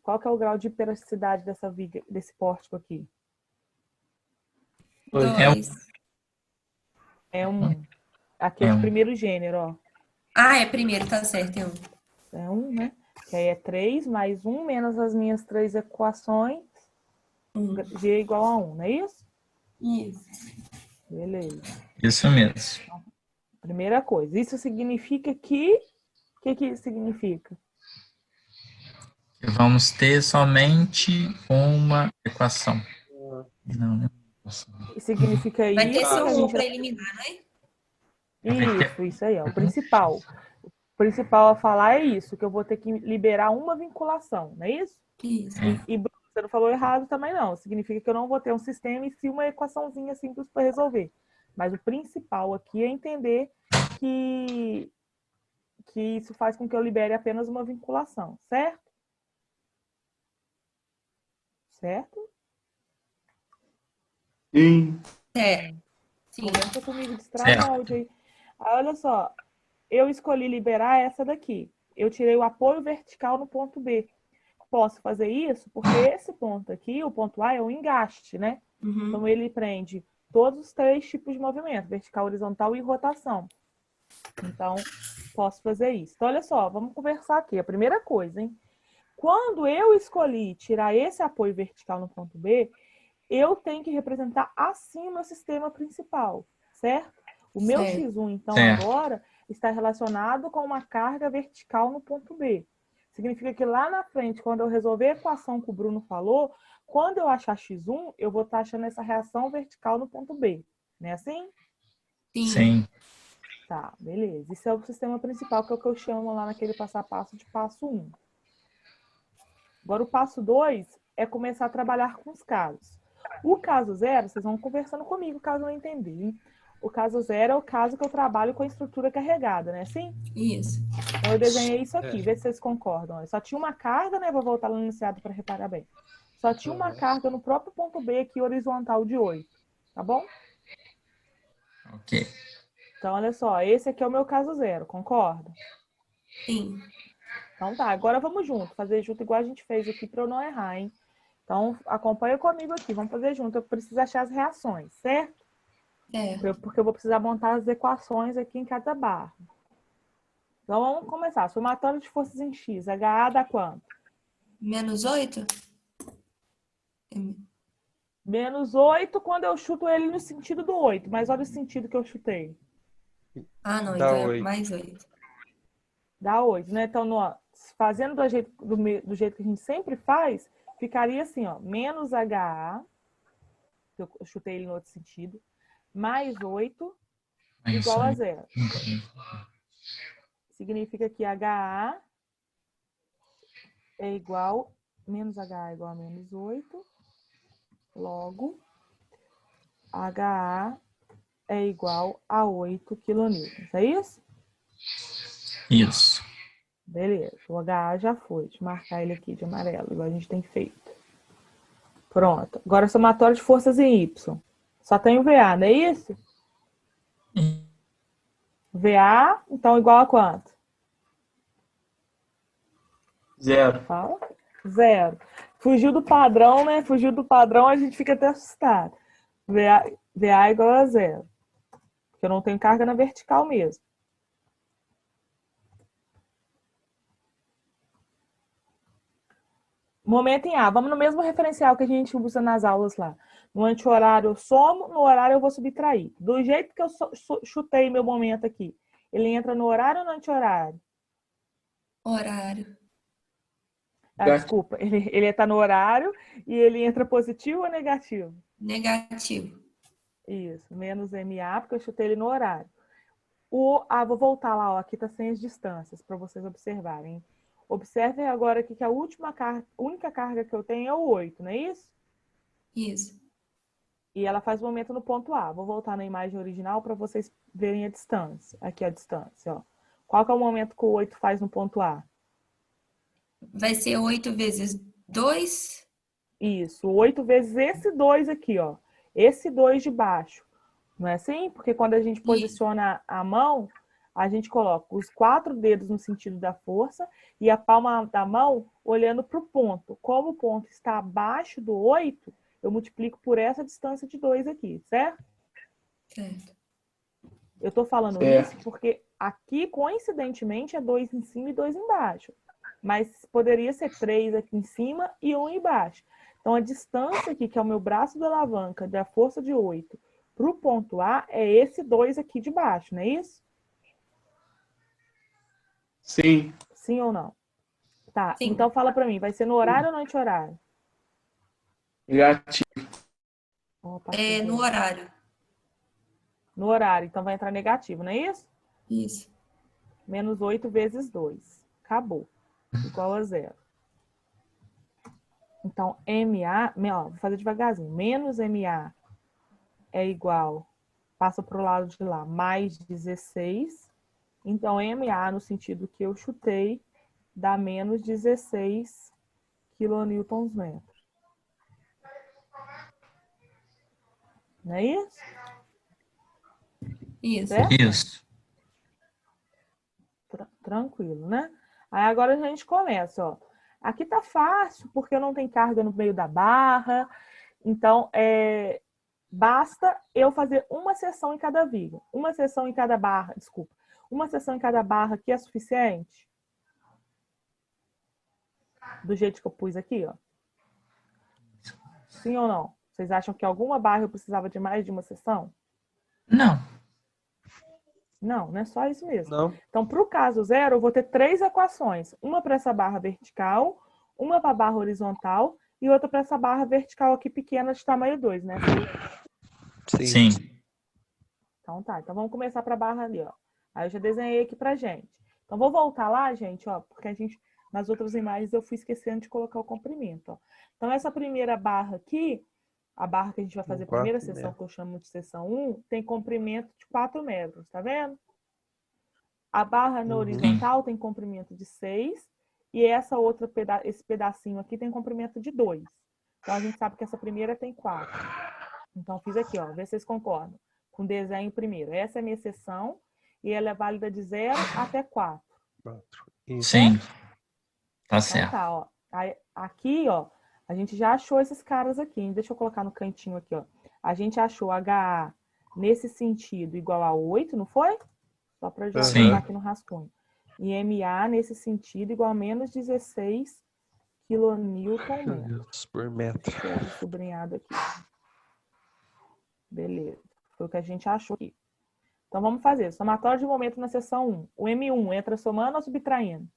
Qual que é o grau de hiperasticidade dessa viga, desse pórtico aqui? 2. É 1. Aqui é É de um. primeiro gênero, ó. Ah, é primeiro, tá certo, é 1. É 1, né? Que aí é 3 mais 1 menos as minhas 3 equações. G é igual a 1, não é isso? Isso. Beleza. Isso mesmo. Primeira coisa. Isso significa que... O que que isso significa? Vamos ter somente uma equação. Não, né? Significa Vai ter isso só que a um gente... para eliminar, não é? Isso aí, ó. O principal. O principal a falar é isso, que eu vou ter que liberar uma vinculação, não é isso? Isso. E Bruno, você não falou errado também não. Significa que eu não vou ter um sistema e sim uma equaçãozinha simples para resolver. Mas o principal aqui é entender que, que isso faz com que eu libere apenas uma vinculação, certo? Certo? Sim. É. Sim. Conversa comigo, destrai o Certo. áudio aí. Ah, olha só, eu escolhi liberar essa daqui. Eu tirei o apoio vertical no ponto B. Posso fazer isso porque esse ponto aqui, o ponto A, é um engaste, né? Então, ele prende todos os 3 tipos de movimento, vertical, horizontal e rotação. Então, posso fazer isso. Então, olha só, vamos conversar aqui. A primeira coisa, hein? Quando eu escolhi tirar esse apoio vertical no ponto B, eu tenho que representar assim o meu sistema principal, certo? O meu Certo. X1, então, Certo. agora, está relacionado com uma carga vertical no ponto B. Significa que lá na frente, quando eu resolver a equação que o Bruno falou, quando eu achar X1, eu vou estar achando essa reação vertical no ponto B. Não é assim? Sim. Tá, beleza. Isso é o sistema principal, que é o que eu chamo lá naquele passo a passo de passo 1. Agora, o passo 2 é começar a trabalhar com os casos. O caso 0, vocês vão conversando comigo, caso não entenderem. O caso 0 é o caso que eu trabalho com a estrutura carregada, né? Sim? Isso. Então, eu desenhei isso aqui, vê se vocês concordam. Só tinha uma carga, né? Vou voltar lá no enunciado para reparar bem. Só tinha uma carga no próprio ponto B aqui, horizontal de 8. Tá bom? Ok. Então, olha só, esse aqui é o meu caso 0, concorda? Sim. Então tá, agora vamos junto, fazer junto igual a gente fez aqui para eu não errar, hein? Então, acompanha comigo aqui, vamos fazer junto. Eu preciso achar as reações, certo? Certo. Porque eu vou precisar montar as equações aqui em cada barra. Então, vamos começar. Somatório de forças em X, HA dá quanto? Menos 8? Menos 8 quando eu chuto ele no sentido do 8. Mas olha o sentido que eu chutei. Ah, não, Dá então é 8. mais 8. Dá 8, né? Então, fazendo do jeito que a gente sempre faz, ficaria assim, ó. Menos HA, eu chutei ele no outro sentido, mais 8 igual a 0. Significa que HA é igual, menos HA é igual a menos 8, logo, HA é igual a 8 kN. É isso? Isso. Beleza, o HA já foi. Deixa eu marcar ele aqui de amarelo, igual a gente tem feito. Pronto. Agora, somatório de forças em Y. Só tem o VA, não é isso? VA, então, igual a quanto? 0. Fala. 0. Fugiu do padrão, né? Fugiu do padrão, a gente fica até assustado. VA igual a 0. Porque eu não tenho carga na vertical mesmo. Momento em A. Vamos no mesmo referencial que a gente usa nas aulas lá. No anti-horário eu somo, no horário eu vou subtrair. Do jeito que eu chutei meu momento aqui, ele entra no horário ou no anti-horário? Horário. Ah, desculpa, ele está no horário e ele entra positivo ou negativo? Negativo. Isso, menos MA, porque eu chutei ele no horário. Vou voltar lá, ó, aqui está sem as distâncias, para vocês observarem. Observem agora aqui que a única carga que eu tenho é o 8, não é isso? Isso. E ela faz o momento no ponto A. Vou voltar na imagem original para vocês verem a distância. Aqui a distância, ó. Qual que é o momento que o 8 faz no ponto A? Vai ser 8 vezes 2. Isso, 8 vezes esse 2 aqui, ó. Esse 2 de baixo. Não é assim? Porque quando a gente posiciona a mão, a gente coloca os 4 dedos no sentido da força e a palma da mão olhando para o ponto. Como o ponto está abaixo do 8, eu multiplico por essa distância de 2 aqui, certo? Certo. Eu estou falando isso porque aqui, coincidentemente, é 2 em cima e 2 embaixo. Mas poderia ser 3 aqui em cima e 1 embaixo. Então, a distância aqui, que é o meu braço da alavanca, da força de 8, para o ponto A, é esse 2 aqui de baixo, não é isso? Sim. Sim ou não? Tá, Sim. então fala para mim, vai ser no horário ou no anti-horário? Negativo. No horário. No horário, então vai entrar negativo, não é isso? Isso. Menos 8 vezes 2. Acabou. Igual a 0. Então, MA, ó, vou fazer devagarzinho. Menos MA é igual, passa para o lado de lá, mais 16. Então, MA, no sentido que eu chutei, dá menos 16 kNm. Não é isso? Isso. Certo? Isso. Tranquilo, né? Aí agora a gente começa, ó. Aqui tá fácil, porque não tem carga no meio da barra. Então, basta eu fazer uma seção em cada viga. Uma seção em cada barra, desculpa. Uma seção em cada barra aqui é suficiente? Do jeito que eu pus aqui, ó. Sim ou não? Vocês acham que alguma barra eu precisava de mais de uma seção? Não. Não, não é só isso mesmo. Não. Então, para o caso 0, eu vou ter 3 equações. Uma para essa barra vertical, uma para a barra horizontal e outra para essa barra vertical aqui pequena de tamanho 2, né? Sim. Então tá, então vamos começar para a barra ali, ó. Aí eu já desenhei aqui pra gente. Então vou voltar lá, gente, ó, porque nas outras imagens eu fui esquecendo de colocar o comprimento, ó. Então essa primeira barra aqui, a barra que a gente vai fazer a primeira seção, que eu chamo de seção 1, tem comprimento de 4 metros, tá vendo? A barra na horizontal tem comprimento de 6 e essa outra, esse pedacinho aqui tem comprimento de 2. Então a gente sabe que essa primeira tem 4. Então fiz aqui, ó, vê se vocês concordam com o desenho primeiro. Essa é a minha seção e ela é válida de 0 até 4. Sim. Tá Então certo. tá, ó. Aí, aqui, ó, a gente já achou esses caras aqui, hein? Deixa eu colocar no cantinho aqui, ó. A gente achou HA nesse sentido igual a 8, não foi? Só para já colocar aqui no rascunho. E MA nesse sentido igual a menos 16 kNm. Por metro. Deixa eu sublinhado aqui. Beleza. Foi o que a gente achou aqui. Então vamos fazer. Somatório de momento na seção 1. O M1 entra somando ou subtraindo?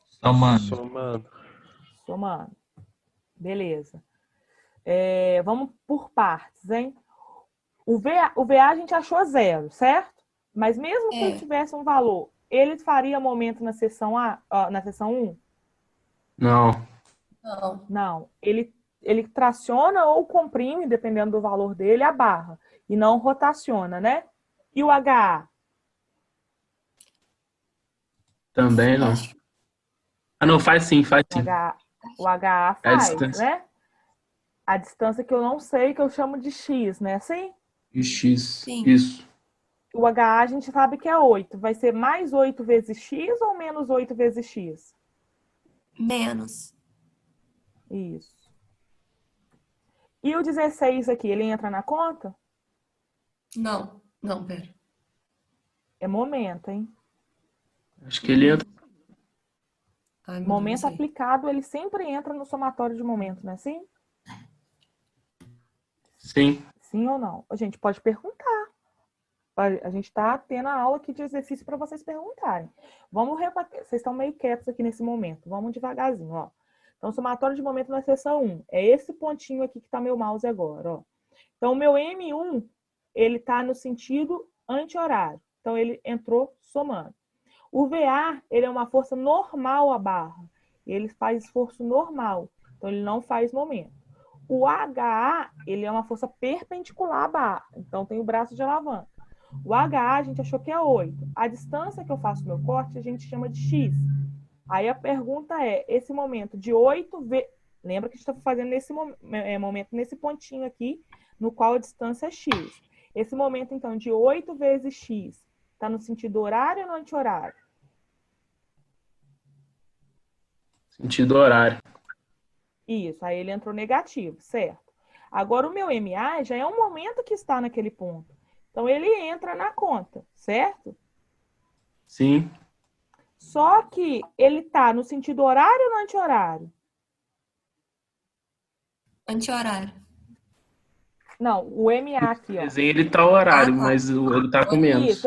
Somando. Somando. Beleza. Vamos por partes, hein? O VA a gente achou 0, certo? Mas mesmo que ele tivesse um valor, ele faria momento na seção na seção 1? Não. Não. Ele traciona ou comprime, dependendo do valor dele, a barra. E não rotaciona, né? E o HA? Também não. Ah, não, faz sim. O HA faz, né? A distância que eu não sei, que eu chamo de X, né? Assim? X. Sim. Isso. O HA a gente sabe que é 8. Vai ser mais 8 vezes X ou menos 8 vezes X? Menos. Isso. E o 16 aqui, ele entra na conta? Não, pera. É momento, hein? Acho que ele entra. Ai, Momento aplicado, ele sempre entra no somatório de momento, não é assim? Sim. Sim ou não? A gente pode perguntar. A gente está tendo a aula aqui de exercício para vocês perguntarem. Vamos rebater. Vocês estão meio quietos aqui nesse momento. Vamos devagarzinho, ó. Então, somatório de momento na seção 1. É esse pontinho aqui que está meu mouse agora, ó. Então, o meu M1, ele está no sentido anti-horário. Então, ele entrou somando. O VA, ele é uma força normal à barra. Ele faz esforço normal. Então, ele não faz momento. O HA, ele é uma força perpendicular à barra. Então, tem o braço de alavanca. O HA, a gente achou que é 8. A distância que eu faço o meu corte, a gente chama de X. Aí a pergunta é, esse momento de 8 vezes... Lembra que a gente está fazendo nesse momento, nesse pontinho aqui, no qual a distância é X. Esse momento, então, de 8 vezes X, está no sentido horário ou no anti-horário? Sentido horário. Isso, aí ele entrou negativo, certo? Agora o meu MA já é um momento que está naquele ponto. Então ele entra na conta, certo? Sim. Só que ele está no sentido horário ou no anti-horário? Anti-horário. Não, o MA aqui, O ó. desenho ele tá horário, Ah, tá. mas ele tá com menos. Isso,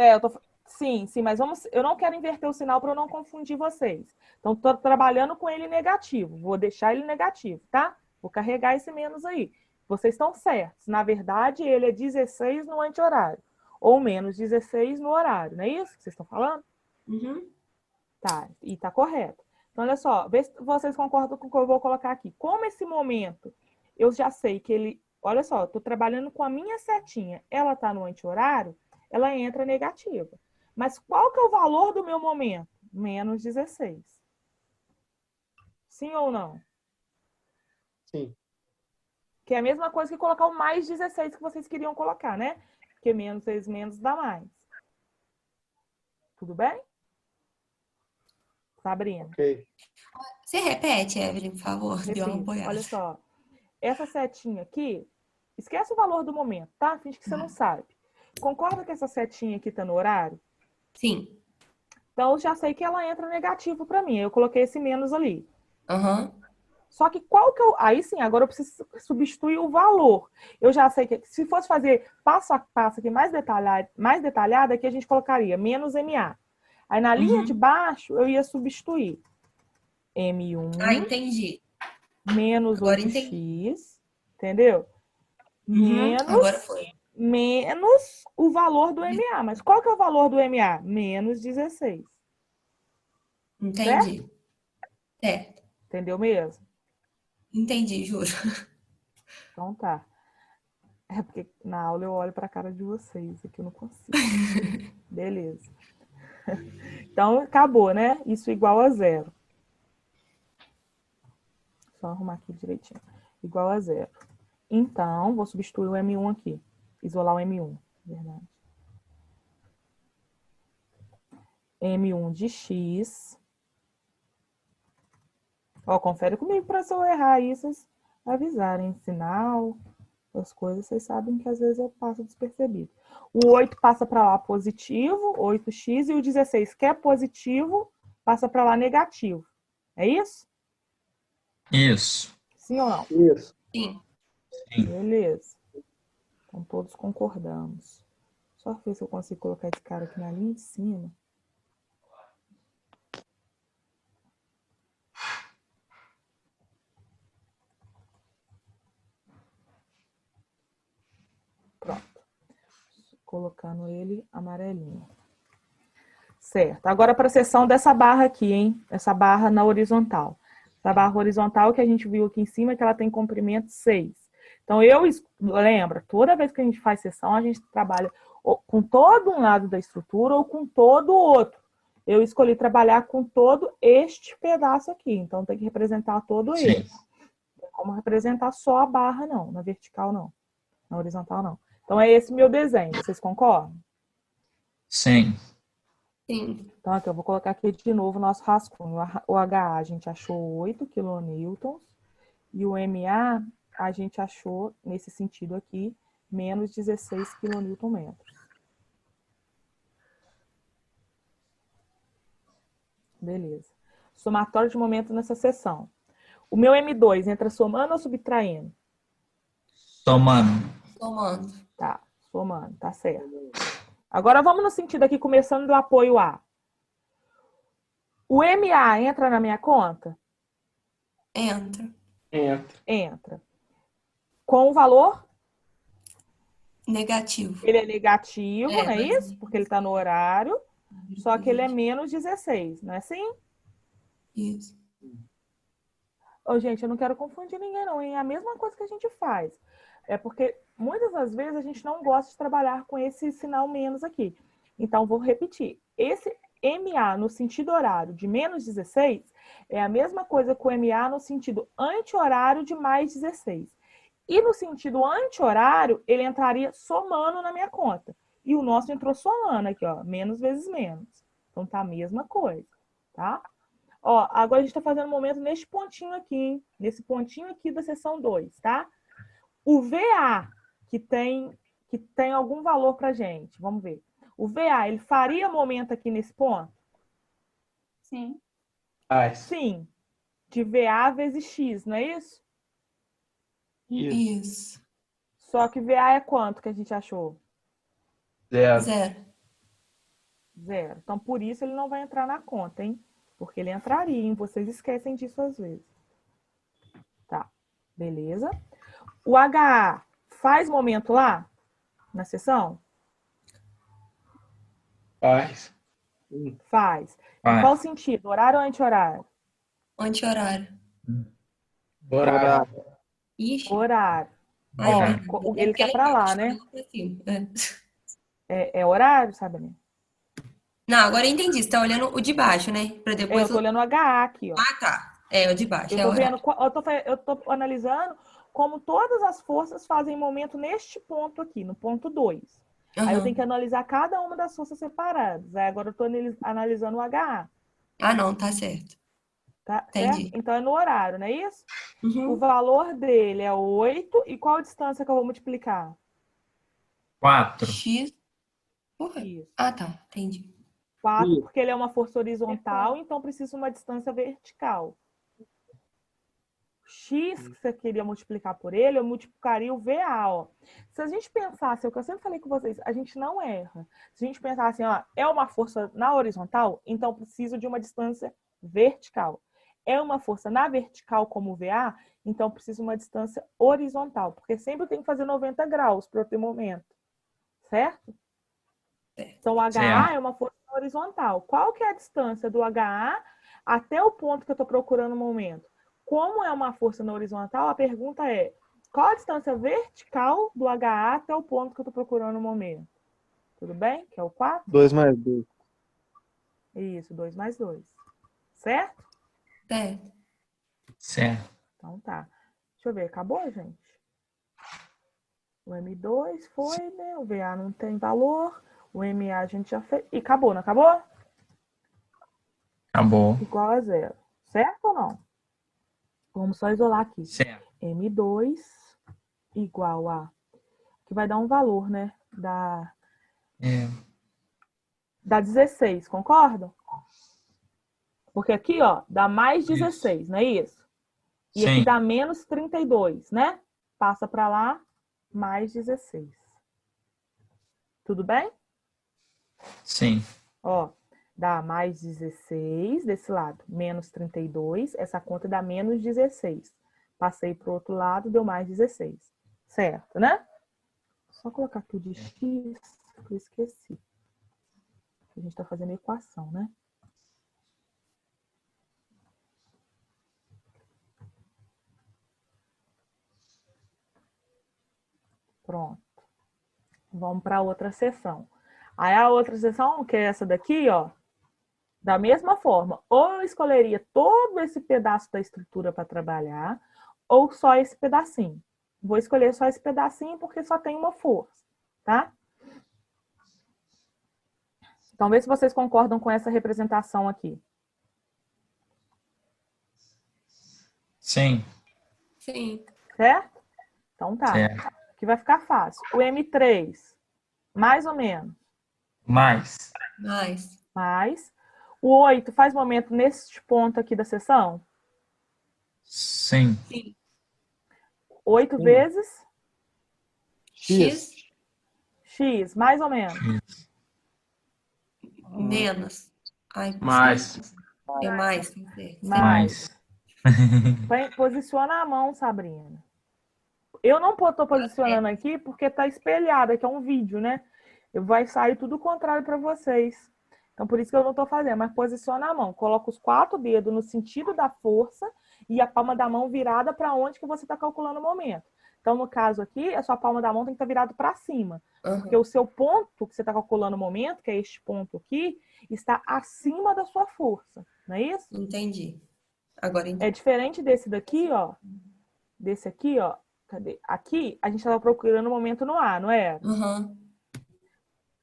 sim, sim, mas eu não quero inverter o sinal para eu não confundir vocês. Então, estou trabalhando com ele negativo. Vou deixar ele negativo, tá? Vou carregar esse menos aí. Vocês estão certos. Na verdade, ele é 16 no anti-horário. Ou menos 16 no horário, não é isso que vocês estão falando? Uhum. Tá, e tá correto. Então, olha só, vê se vocês concordam com o que eu vou colocar aqui. Como esse momento, eu já sei que ele... Olha só, eu tô trabalhando com a minha setinha. Ela tá no anti-horário, ela entra negativa. Mas qual que é o valor do meu momento? Menos 16. Sim ou não? Sim. Que é a mesma coisa que colocar o mais 16 que vocês queriam colocar, né? Porque menos vezes menos dá mais. Tudo bem? Sabrina? Ok. Você repete, Evelyn, por favor? Deu uma Repito. boiada. Olha só. Essa setinha aqui, esquece o valor do momento, tá? Finge que você não sabe. Concorda que essa setinha aqui tá no horário? Sim. Então, eu já sei que ela entra negativo para mim. Eu coloquei esse menos ali. Aham. Só que qual que eu... Aí sim, agora eu preciso substituir o valor. Eu já sei que se fosse fazer passo a passo aqui mais detalhado, aqui a gente colocaria menos MA. Aí na linha de baixo eu ia substituir M1 Ah, entendi. menos Agora 8x, entendeu? Uhum. Agora Menos foi. o valor do MA. Mas qual que é o valor do MA? Menos 16. Entendi. Certo. Entendeu mesmo? Entendi, juro. Então tá. É porque na aula eu olho para a cara de vocês, aqui eu não consigo. Beleza. Então acabou, né? Isso igual a zero. Só arrumar aqui direitinho. Igual a zero. Então, vou substituir o M1 aqui. Isolar o M1, verdade. M1 de X. Ó, confere comigo para se eu errar aí, vocês avisarem. Sinal, as coisas, vocês sabem que às vezes eu passo despercebido. O 8 passa para lá positivo, 8x, e o 16, que é positivo, passa para lá negativo. É isso? Isso. Sim ou não? Isso. Sim. Sim. Beleza. Então todos concordamos. Só ver se eu consigo colocar esse cara aqui na linha de cima. Pronto. Colocando ele amarelinho. Certo. Agora para a seção dessa barra aqui, hein? Essa barra na horizontal. Essa barra horizontal que a gente viu aqui em cima, que ela tem comprimento 6. Então, lembra, toda vez que a gente faz seção, a gente trabalha com todo um lado da estrutura ou com todo o outro. Eu escolhi trabalhar com todo este pedaço aqui. Então, tem que representar todo Sim. ele. Não tem como representar só a barra, não. Na vertical, não. Na horizontal, não. Então, é esse meu desenho. Vocês concordam? Sim. Sim. Então, aqui eu vou colocar aqui de novo o nosso rascunho. O HA a gente achou 8 kN e o MA a gente achou, nesse sentido aqui, menos 16 kN. Beleza. Somatório de momento nessa seção. O meu M2 entra somando ou subtraindo? Somando. Tomando. Tá, somando, tá certo. Agora vamos no sentido aqui, começando do apoio A. O MA entra na minha conta? Entra. Entra. Entra. Com o valor? Negativo. Ele é negativo, não é mas- isso? Porque ele está no horário, só que ele é menos 16, não é assim? Isso. Ô, gente, eu não quero confundir ninguém, não, hein? É a mesma coisa que a gente faz. É porque muitas das vezes a gente não gosta de trabalhar com esse sinal menos aqui. Então, vou repetir. Esse MA no sentido horário de menos 16 é a mesma coisa que o MA no sentido anti-horário de mais 16. E no sentido anti-horário, ele entraria somando na minha conta. E o nosso entrou somando aqui, ó, menos vezes menos. Então, tá a mesma coisa, tá? Ó, agora a gente está fazendo um momento neste pontinho aqui, hein? Nesse pontinho aqui da seção 2, tá? O VA, que tem algum valor pra gente, vamos ver. O VA, ele faria momento aqui nesse ponto? Sim. Faz. Sim. De VA vezes X, não é isso? Isso. Isso. Só que VA é quanto que a gente achou? 0. 0. 0. Então, por isso ele não vai entrar na conta, hein? Porque ele entraria, hein? Vocês esquecem disso às vezes. Tá, beleza. O HA faz momento lá na sessão? Faz. Faz. Em Faz. qual sentido? Horário ou anti-horário? Anti-horário. Horário. Ixi. Horário. Ai, Ó, verdade. ele porque quer pra lá, deixa né? eu pra cima. É. É horário, sabe, né? Não, agora eu entendi. Você tá olhando o de baixo, né? Pra Eu depois... tô olhando o HA aqui, ó. Ah, tá. É, o de baixo. Eu É tô horário. vendo, eu tô analisando como todas as forças fazem momento neste ponto aqui, no ponto 2. Aí eu tenho que analisar cada uma das forças separadas. Aí agora eu tô analisando o HA, Ah, não, tá certo. tá? Entendi. Certo? Então é no horário, não é isso? O Uhum. valor dele é 8. E qual a distância que eu vou multiplicar? 4. X. Porra. Isso. Ah, tá. Entendi. 4, Isso. porque ele é uma força horizontal, então precisa uma distância vertical. X que você queria multiplicar por ele, eu multiplicaria o VA, ó. Se a gente pensasse, é o que eu sempre falei com vocês, a gente não erra. Se a gente pensar assim, ó, é uma força na horizontal, então preciso de uma distância vertical. É uma força na vertical como o VA, então preciso de uma distância horizontal, porque sempre tem que fazer 90 graus para eu ter momento. Certo? Então o HA Certo. é uma força horizontal. Qual que é a distância do HA até o ponto que eu estou procurando no momento? Como é uma força na horizontal, a pergunta é: qual a distância vertical do HA até o ponto que eu estou procurando no momento? Tudo bem? Que é o 4? 2 mais 2. Isso, 2 mais 2. Certo? Certo. Certo. Então tá. Deixa eu ver, acabou, gente? O M2 foi, né? O VA não tem valor. O MA a gente já fez. E acabou, não acabou? Acabou. Igual a 0. Certo ou não? Vamos só isolar aqui. Certo. M2 igual a... Que vai dar um valor, né? Dá 16, concordam? Porque aqui, ó, dá mais 16, não é isso? E aqui Sim. dá menos 32, né? Passa para lá, mais 16. Tudo bem? Sim. Ó, dá mais 16 desse lado, menos 32. Essa conta dá menos 16. Passei para o outro lado, deu mais 16. Certo, né? Só colocar aqui o de x, que eu esqueci. A gente está fazendo a equação, né? Pronto. Vamos para a outra seção. Aí a outra seção, que é essa daqui, ó, da mesma forma, ou eu escolheria todo esse pedaço da estrutura para trabalhar, ou só esse pedacinho. Vou escolher só esse pedacinho porque só tem uma força, tá? Então, vê se vocês concordam com essa representação aqui. Sim. Sim. Certo? Então tá. Certo. Aqui vai ficar fácil. O M3, mais ou menos. Mais. Mais. Mais. O 8 faz momento nesse ponto aqui da seção? Sim. Sim. 8 Sim. vezes X. X, mais ou menos. Menos. Ai, Mais. é mais. Tá certo. Mais. Mais. Posiciona a mão, Sabrina. Eu não estou posicionando aqui porque está espelhado, aqui é um vídeo, né? Vai sair tudo o contrário para vocês. Então, por isso que eu não estou fazendo, mas posiciona a mão. Coloca os 4 dedos no sentido da força e a palma da mão virada para onde que você está calculando o momento. Então, no caso aqui, a sua palma da mão tem que estar virada para cima. Porque o seu ponto que você está calculando o momento, que é este ponto aqui, está acima da sua força. Não é isso? Entendi. Agora entendi. É diferente desse daqui, ó. Desse aqui, ó. Cadê? Aqui, a gente estava procurando o momento no A, não é? Uhum.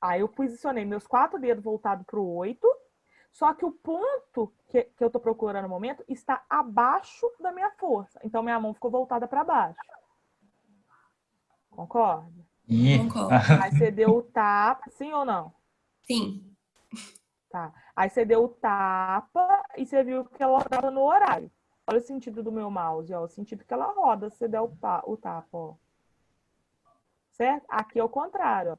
Aí eu posicionei meus 4 dedos voltados para o 8. Só que o ponto que eu estou procurando no momento está abaixo da minha força. Então, minha mão ficou voltada para baixo. Concorda? E Concordo. Aí você deu o tapa, sim ou não? Sim. Tá. Aí você deu o tapa e você viu que ela rodava no horário. Olha o sentido do meu mouse, ó. O sentido que ela roda se você der o tapa, ó. Certo? Aqui é o contrário, ó.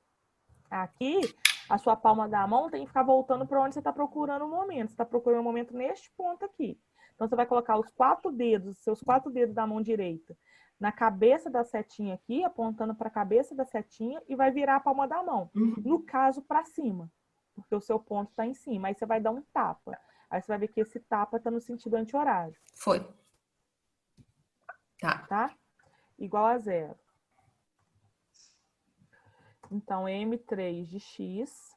Aqui, a sua palma da mão tem que ficar voltando para onde você está procurando o momento. Você está procurando o momento neste ponto aqui. Então, você vai colocar os 4 dedos, seus 4 dedos da mão direita, na cabeça da setinha aqui, apontando para a cabeça da setinha, e vai virar a palma da mão. No caso, para cima, porque o seu ponto está em cima. Aí você vai dar um tapa. Aí você vai ver que esse tapa está no sentido anti-horário. Foi. Tá. Tá? Igual a 0. Então, M3 de X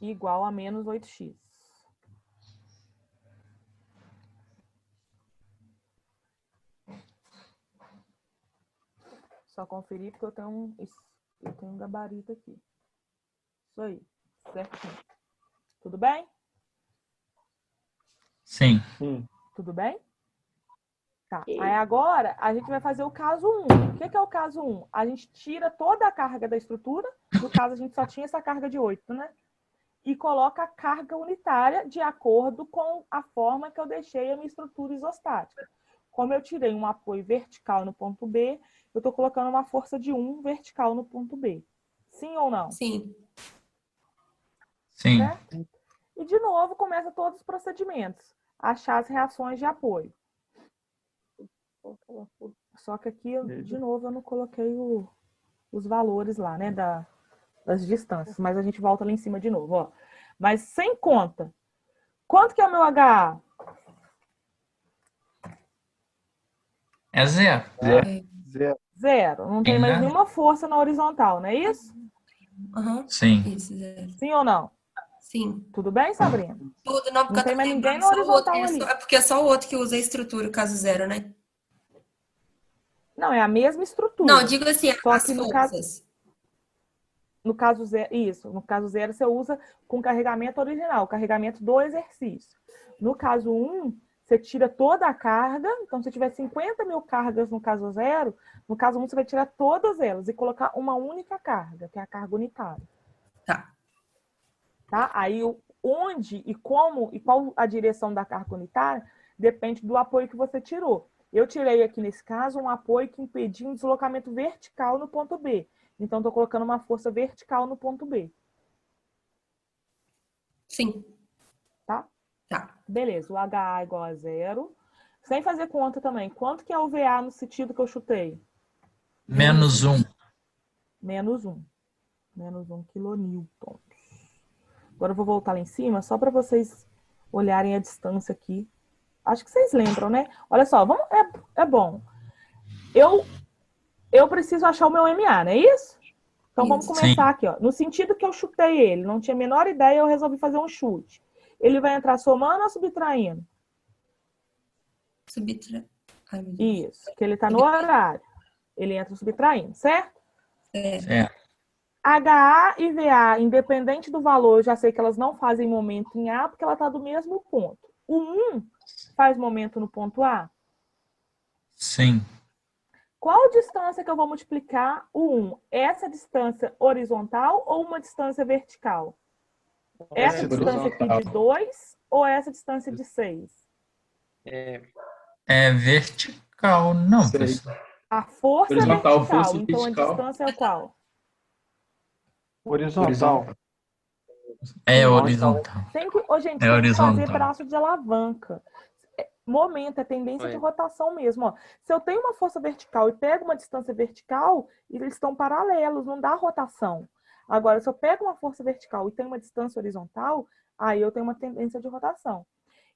igual a menos 8x. Só conferir porque eu tenho um gabarito aqui. Isso aí, certinho. Tudo bem? sim. Tudo bem? Tá. Aí agora a gente vai fazer o caso 1. O que é o caso 1? A gente tira toda a carga da estrutura. No caso, a gente só tinha essa carga de 8, né? E coloca a carga unitária de acordo com a forma que eu deixei a minha estrutura isostática. Como eu tirei um apoio vertical no ponto B, eu estou colocando uma força de 1 vertical no ponto B. Sim ou não? Sim. Sim. Certo? E, de novo, começa todos os procedimentos. Achar as reações de apoio. Só que aqui, de novo, eu não coloquei os valores lá, né, das distâncias. Mas a gente volta lá em cima de novo, ó. Mas sem conta. Quanto que é o meu HA? É 0. Zero. 0. Não tem mais nenhuma força na horizontal, não é isso? Aham. Sim. Isso, 0. Sim ou não? Sim. Tudo bem, Sabrina? Tudo, não, porque Não tem eu tô mais ninguém lembrando na só o outro. horizontal ali. É porque é só o outro que usa a estrutura, o caso 0, né? Não, é a mesma estrutura. Não, digo assim, Só as que forças. no caso 0, isso. No caso 0, você usa com carregamento original, carregamento do exercício. No caso 1, você tira toda a carga. Então, se tiver 50 mil cargas no caso 0, no caso 1, você vai tirar todas elas e colocar uma única carga, que é a carga unitária. Tá. Tá? Aí, onde e como e qual a direção da carga unitária depende do apoio que você tirou. Eu tirei aqui, nesse caso, um apoio que impedia um deslocamento vertical no ponto B. Então, estou colocando uma força vertical no ponto B. Sim. Tá? Tá. Beleza, o HA igual a 0. Sem fazer conta também. Quanto que é o VA no sentido que eu chutei? Menos 1. Menos 1. Menos 1 quilonewton. Agora eu vou voltar lá em cima, só para vocês olharem a distância aqui. Acho que vocês lembram, né? Olha só, vamos, é bom. Eu preciso achar o meu MA, não é isso? Então vamos Isso. começar Sim. aqui, ó. No sentido que eu chutei ele, não tinha a menor ideia, eu resolvi fazer um chute. Ele vai entrar somando ou subtraindo? Ai, meu Deus. Isso, que ele está no horário. Ele entra subtraindo, certo? Certo. HA e VA, independente do valor, eu já sei que elas não fazem momento em A, porque ela está do mesmo ponto. O 1 faz momento no ponto A? Sim. Qual distância que eu vou multiplicar o 1? Essa distância horizontal ou uma distância vertical? Essa distância aqui de 2 ou essa distância de 6? É vertical, não, Sei. professor. A força é Horizontal, vertical, força então a vertical. distância é qual? Horizontal. É horizontal. Tem que, gente, É tem que fazer horizontal. braço de alavanca. Momento é tendência de rotação mesmo. Ó. Se eu tenho uma força vertical e pego uma distância vertical, eles estão paralelos, não dá rotação. Agora, se eu pego uma força vertical e tenho uma distância horizontal, aí eu tenho uma tendência de rotação.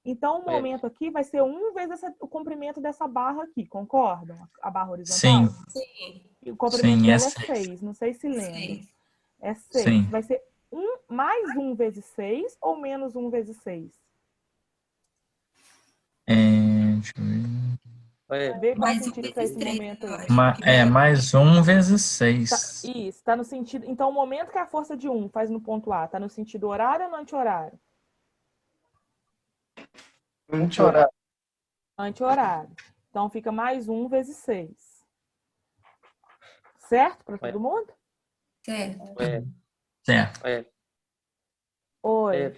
Então, o momento aqui vai ser 1 vezes o comprimento dessa barra aqui, concordam? A barra horizontal? Sim. Sim. E o comprimento Sim, é dela é 6. 6, não sei se lembra. 6. É 6. Sim. Vai ser 1 mais 1 vezes 6 ou menos 1 vezes 6? Deixa eu ver. Vê qual Mais um sentido que é vezes esse 3, momento eu aí. acho. Que vai- Mais 1 vezes Tá, 6. isso, tá no sentido. Então, o momento que a força de 1 faz no ponto A, tá no sentido horário ou no anti-horário? Anti-horário. Anti-horário. Então, fica mais 1 vezes 6. Certo para todo mundo? Certo. Certo. Oi.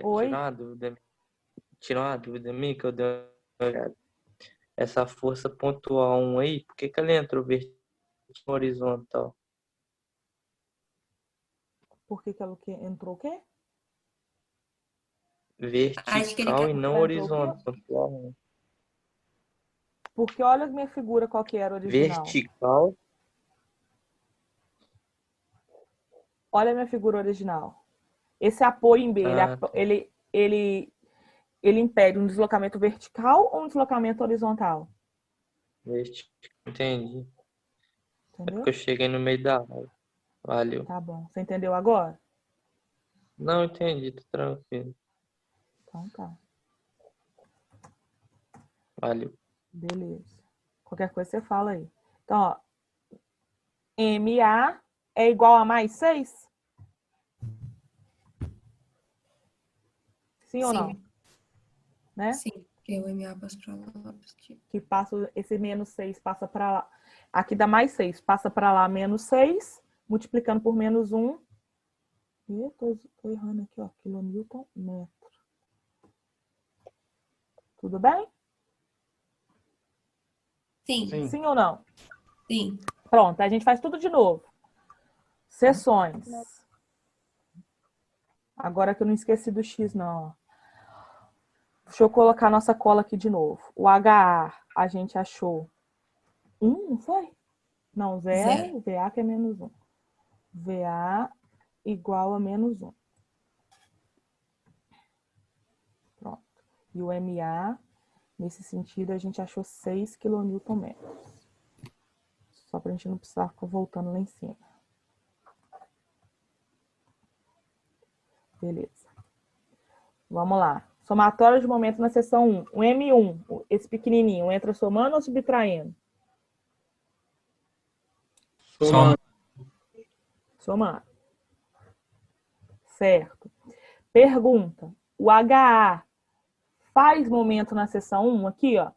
Oi. Tira uma dúvida minha que eu dei uma olhada. Essa força pontual 1 aí, por que ela entrou vertical e horizontal? Por que ela entrou o quê? Acho que ele Vertical quer. e não Ela entrou o quê? horizontal. Pontual 1. Porque olha a minha figura qual que era original. Vertical. Olha a minha figura original. Esse apoio em B, ele impede um deslocamento vertical ou um deslocamento horizontal? Vertical. Entendi. É Entendeu? porque eu cheguei no meio da aula. Valeu. Tá bom. Você entendeu agora? Não entendi, tô tranquilo. Então tá. Valeu. Beleza. Qualquer coisa você fala aí. Então, ó. MA é igual a mais 6? Sim ou não? Né? Sim, porque o MA passa para lá. Positivo. Que passa, esse menos 6 passa para lá. Aqui dá mais 6. Passa para lá menos 6. Multiplicando por menos 1. Ih, tô errando aqui, ó. Quilonewton metro. Tudo bem? Sim, Sim ou não? sim. Pronto, a gente faz tudo de novo. Seções. Agora que eu não esqueci do X, não. Ó. Deixa eu colocar a nossa cola aqui de novo. O HA, a gente achou 1, não foi? Não, 0. O VA que é menos 1. VA igual a menos 1. Pronto. E o MA, nesse sentido, a gente achou 6 kN. Só para a gente não precisar ficar voltando lá em cima. Beleza. Vamos lá. Somatório de momento na seção 1. O M1, esse pequenininho, entra somando ou subtraindo? Somando. Certo. Pergunta. O HA faz momento na seção 1 aqui, ó?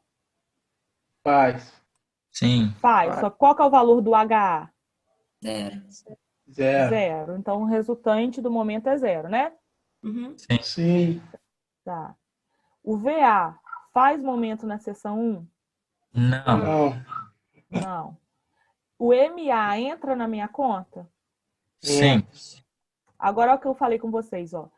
Faz. Sim. Faz. Só qual que é o valor do HA? 0. Zero. 0. Então, o resultante do momento é 0, né? Uhum. Sim. Tá. O VA faz momento na seção 1? Não. Não. Não. O MA entra na minha conta? Sim. Agora é o que eu falei com vocês, ó.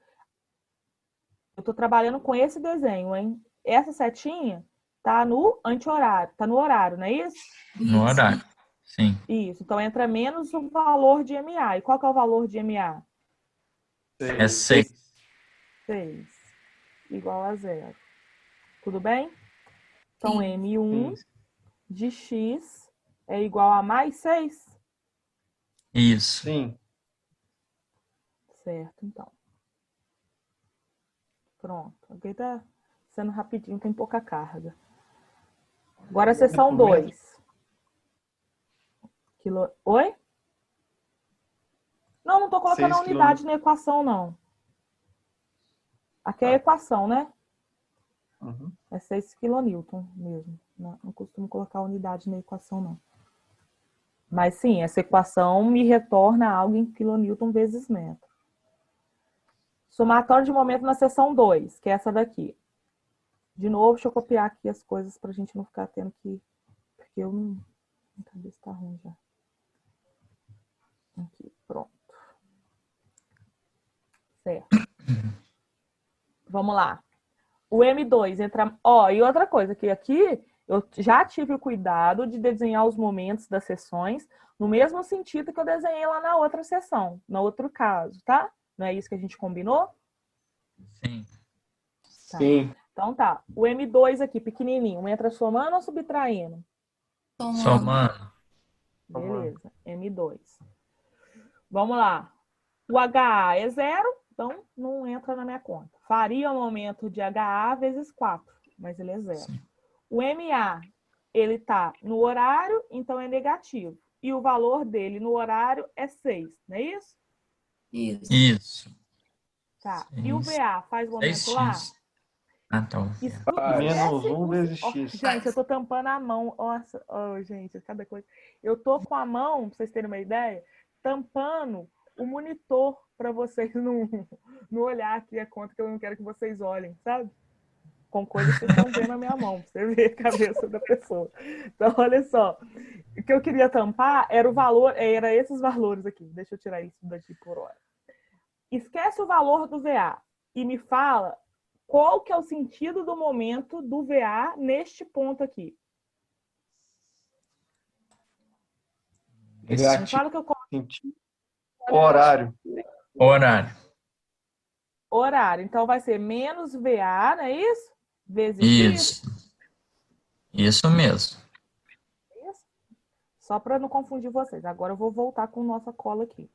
Eu tô trabalhando com esse desenho, hein? Essa setinha tá no anti-horário, tá no horário, não é isso? No horário. Sim. Isso. Então entra menos o valor de MA. E qual que é o valor de MA? É 6. 6. Igual a 0. Tudo bem? Então Sim. M1 de X é igual a mais 6? Isso. Sim. Certo, então. Pronto. Aqui tá sendo rapidinho, tem pouca carga. Agora a seção 2. Oi? Não, não tô colocando a 6 unidade na equação, não. Aqui é a equação, né? Uhum. É 6 kN mesmo. Não costumo colocar a unidade na equação, não. Mas sim, essa equação me retorna algo em kN vezes metro. Somatório de momento na seção 2, que é essa daqui. De novo, deixa eu copiar aqui as coisas para a gente não ficar tendo que... Porque eu não... Minha cabeça tá ruim já. Aqui, pronto. Certo. Vamos lá. O M2 entra... Ó, e outra coisa, que aqui eu já tive o cuidado de desenhar os momentos das sessões no mesmo sentido que eu desenhei lá na outra sessão, no outro caso, tá? Não é isso que a gente combinou? Sim. Tá. Sim. Então tá. O M2 aqui, pequenininho, entra somando ou subtraindo? Somando. Beleza. M2. Vamos lá. O HA é 0, então não entra na minha conta. Faria o momento de HA vezes 4, mas ele é 0. Sim. O MA, ele está no horário, então é negativo. E o valor dele no horário é 6, não é isso? Isso. Isso. Tá. E o VA faz momento lá? 6x. Ah, tá. Menos 1 vezes Ó, x. gente, eu tô tampando a mão. Nossa, gente, cada coisa. Eu tô com a mão, pra vocês terem uma ideia, tampando o monitor para vocês não olhar aqui a conta que eu não quero que vocês olhem, sabe? Com coisas que vocês estão vendo na minha mão, pra você ver a cabeça da pessoa. Então, olha só. O que eu queria tampar era o valor, era esses valores aqui. Deixa eu tirar isso daqui por hora. Esquece o valor do VA e me fala qual que é o sentido do momento do VA neste ponto aqui. Me fala que eu Horário. horário. Então vai ser menos VA, não é isso? Vezes X. Isso mesmo. Isso. Só para não confundir vocês. Agora eu vou voltar com nossa cola aqui.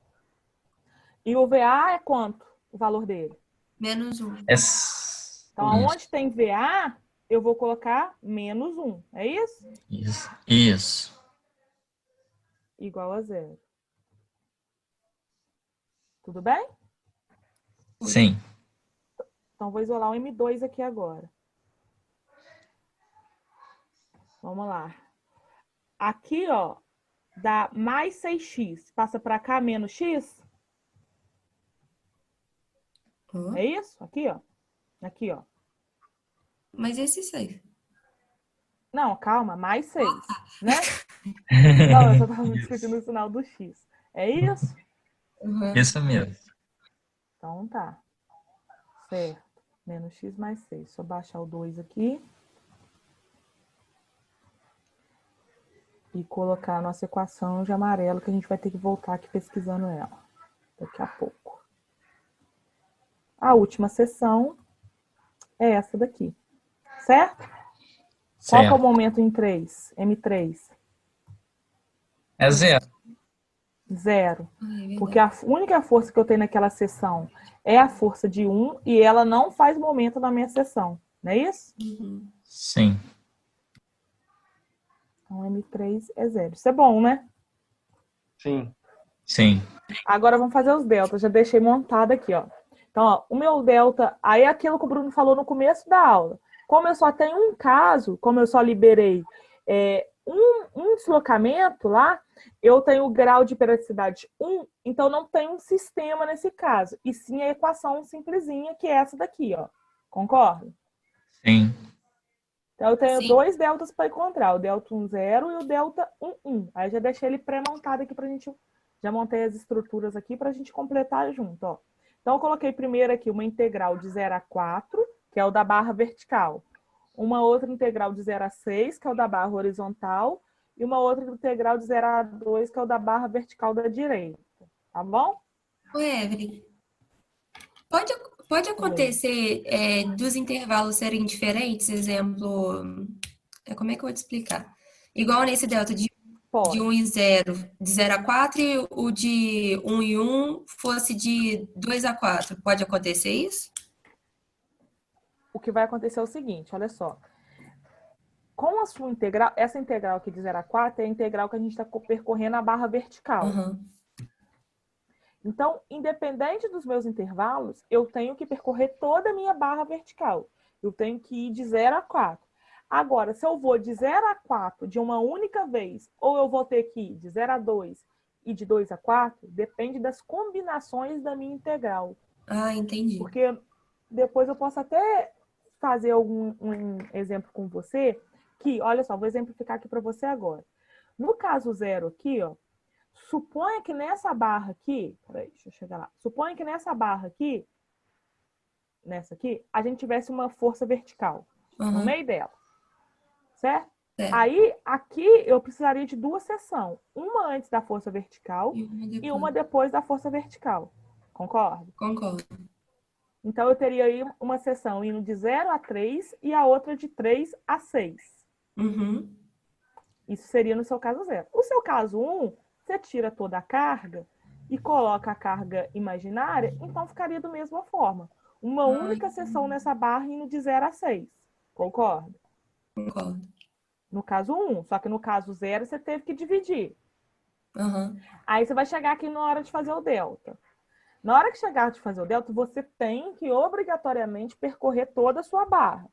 E o VA é quanto? O valor dele? Menos 1. Então, aonde tem VA, eu vou colocar menos 1. É isso? Isso. Igual a 0. Tudo bem? Sim. Então, vou isolar o M2 aqui agora. Vamos lá. Aqui, ó, dá mais 6x. Passa para cá, menos x. É isso? Aqui, ó. Aqui, ó. Mas esse 6. Não, calma. Mais 6, né? Não, eu só estava discutindo o sinal do x. É isso? Isso mesmo. Então, tá. Certo. Menos x mais 6. Só baixar o 2 aqui. E colocar a nossa equação de amarelo, que a gente vai ter que voltar aqui pesquisando ela. Daqui a pouco. A última seção é essa daqui. Certo? Qual que é o momento em 3? M3? É 0. 0. Porque a única força que eu tenho naquela seção é a força de 1 e ela não faz momento na minha seção. Não é isso? Sim. Então, M3 é 0. Isso é bom, né? Sim. Agora vamos fazer os deltas. Já deixei montado aqui, ó. Então, ó, o meu delta... Aí é aquilo que o Bruno falou no começo da aula. Como eu só tenho um caso, como eu só liberei um deslocamento lá, eu tenho o grau de periodicidade 1, então não tem um sistema nesse caso. E sim a equação simplesinha, que é essa daqui, ó. Concorda? Sim. Então, eu tenho dois deltas para encontrar, o delta 1, 0 e o delta 1, 1. Aí já deixei ele pré-montado aqui para a gente... Já montei as estruturas aqui para a gente completar junto, ó. Então, eu coloquei primeiro aqui uma integral de 0 a 4, que é o da barra vertical. Uma outra integral de 0 a 6, que é o da barra horizontal. E uma outra integral de 0 a 2, que é o da barra vertical da direita. Tá bom? Ô, Evelyn, pode acontecer dos intervalos serem diferentes? Exemplo, como é que eu vou te explicar? Igual nesse delta de 1 e 0, de 0 a 4, e o de 1 e 1 fosse de 2 a 4. Pode acontecer isso? O que vai acontecer é o seguinte, olha só. Com a sua integral, essa integral aqui de 0 a 4 é a integral que a gente está percorrendo a barra vertical. Então, independente dos meus intervalos, eu tenho que percorrer toda a minha barra vertical. Eu tenho que ir de 0 a 4. Agora, se eu vou de 0 a 4 de uma única vez, ou eu vou ter que ir de 0 a 2 e de 2 a 4, depende das combinações da minha integral. Ah, entendi. Porque depois eu posso até fazer um exemplo com você, que, olha só, vou exemplificar aqui para você agora. No caso 0 aqui, ó, suponha que nessa barra aqui, peraí, deixa eu chegar lá. Suponha que nessa barra aqui, nessa aqui, a gente tivesse uma força vertical no meio dela. Certo? Aí, aqui, eu precisaria de duas seções. Uma antes da força vertical e uma depois da força vertical. Concorda? Concordo. Então, eu teria aí uma seção indo de 0 a 3 e a outra de 3 a 6. Isso seria no seu caso 0. O seu caso 1, você tira toda a carga e coloca a carga imaginária, então ficaria da mesma forma. Uma única seção nessa barra indo de 0 a 6. Concorda? Concordo. No caso 1. Só que no caso 0, você teve que dividir. Aham. Aí você vai chegar aqui na hora de fazer o delta. Na hora que chegar de fazer o delta, você tem que obrigatoriamente percorrer toda a sua barra.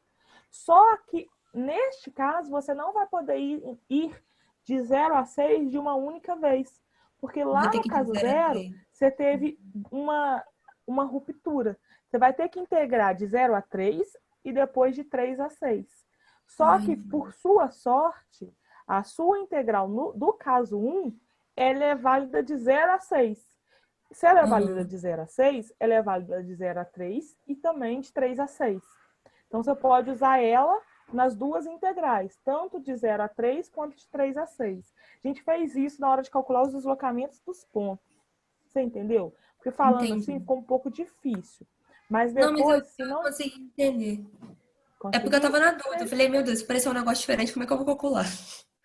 Só que, neste caso, você não vai poder ir de 0 a 6 de uma única vez. Porque Vou lá ter no que caso dizer 0, três. você teve uma ruptura. Você vai ter que integrar de 0 a 3 e depois de 3 a 6. Só que, por sua sorte, a sua integral do caso 1, ela é válida de 0 a 6. Se ela é válida de 0 a 6, ela é válida de 0 a 3 e também de 3 a 6. Então, você pode usar ela nas duas integrais, tanto de 0 a 3 quanto de 3 a 6. A gente fez isso na hora de calcular os deslocamentos dos pontos. Você entendeu? Porque falando Entendi. assim ficou um pouco difícil. Mas Não, mas depois, se eu não consegui entender. É porque eu conseguir... tava na dúvida. Eu falei, meu Deus, pareceu um negócio diferente, como é que eu vou calcular?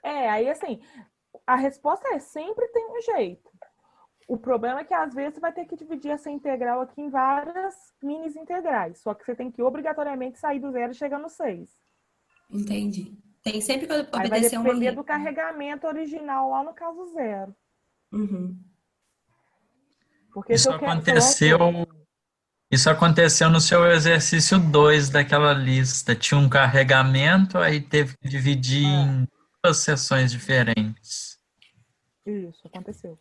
aí assim, a resposta é sempre tem um jeito. O problema é que às vezes você vai ter que dividir essa integral aqui em várias mini integrais. Só que você tem que obrigatoriamente sair do 0 e chegar no 6. Entendi. Tem sempre que Aí vai obedecer uma depender regra. do carregamento original lá no caso 0. Uhum. Porque se Isso eu quero... isso aconteceu no seu exercício 2 daquela lista. Tinha um carregamento, aí teve que dividir em duas seções diferentes. Isso, aconteceu.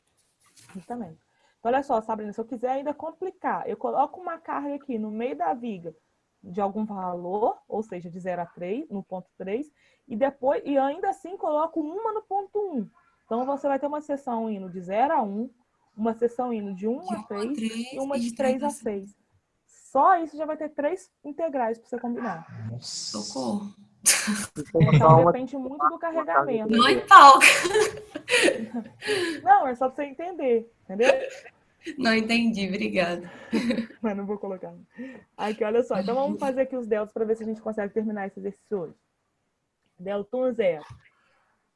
Justamente. Então, olha só, Sabrina, se eu quiser ainda complicar, eu coloco uma carga aqui no meio da viga de algum valor, ou seja, de 0 a 3, no ponto 3, e ainda assim coloco uma no ponto 1. Então, você vai ter uma seção indo de 0 a 1, uma seção indo de 1 De a 1 a 3 3 e uma e de de 3 3 a a 6. 6. Só isso já vai ter 3 integrais para você combinar. Socorro. Então, depende muito do carregamento. Não empolga. Não, é só para você entender, entendeu? Não entendi, obrigada. Mas não vou colocar. Aqui, olha só. Então, vamos fazer aqui os deltas para ver se a gente consegue terminar esse exercício hoje. Delta 1, 0.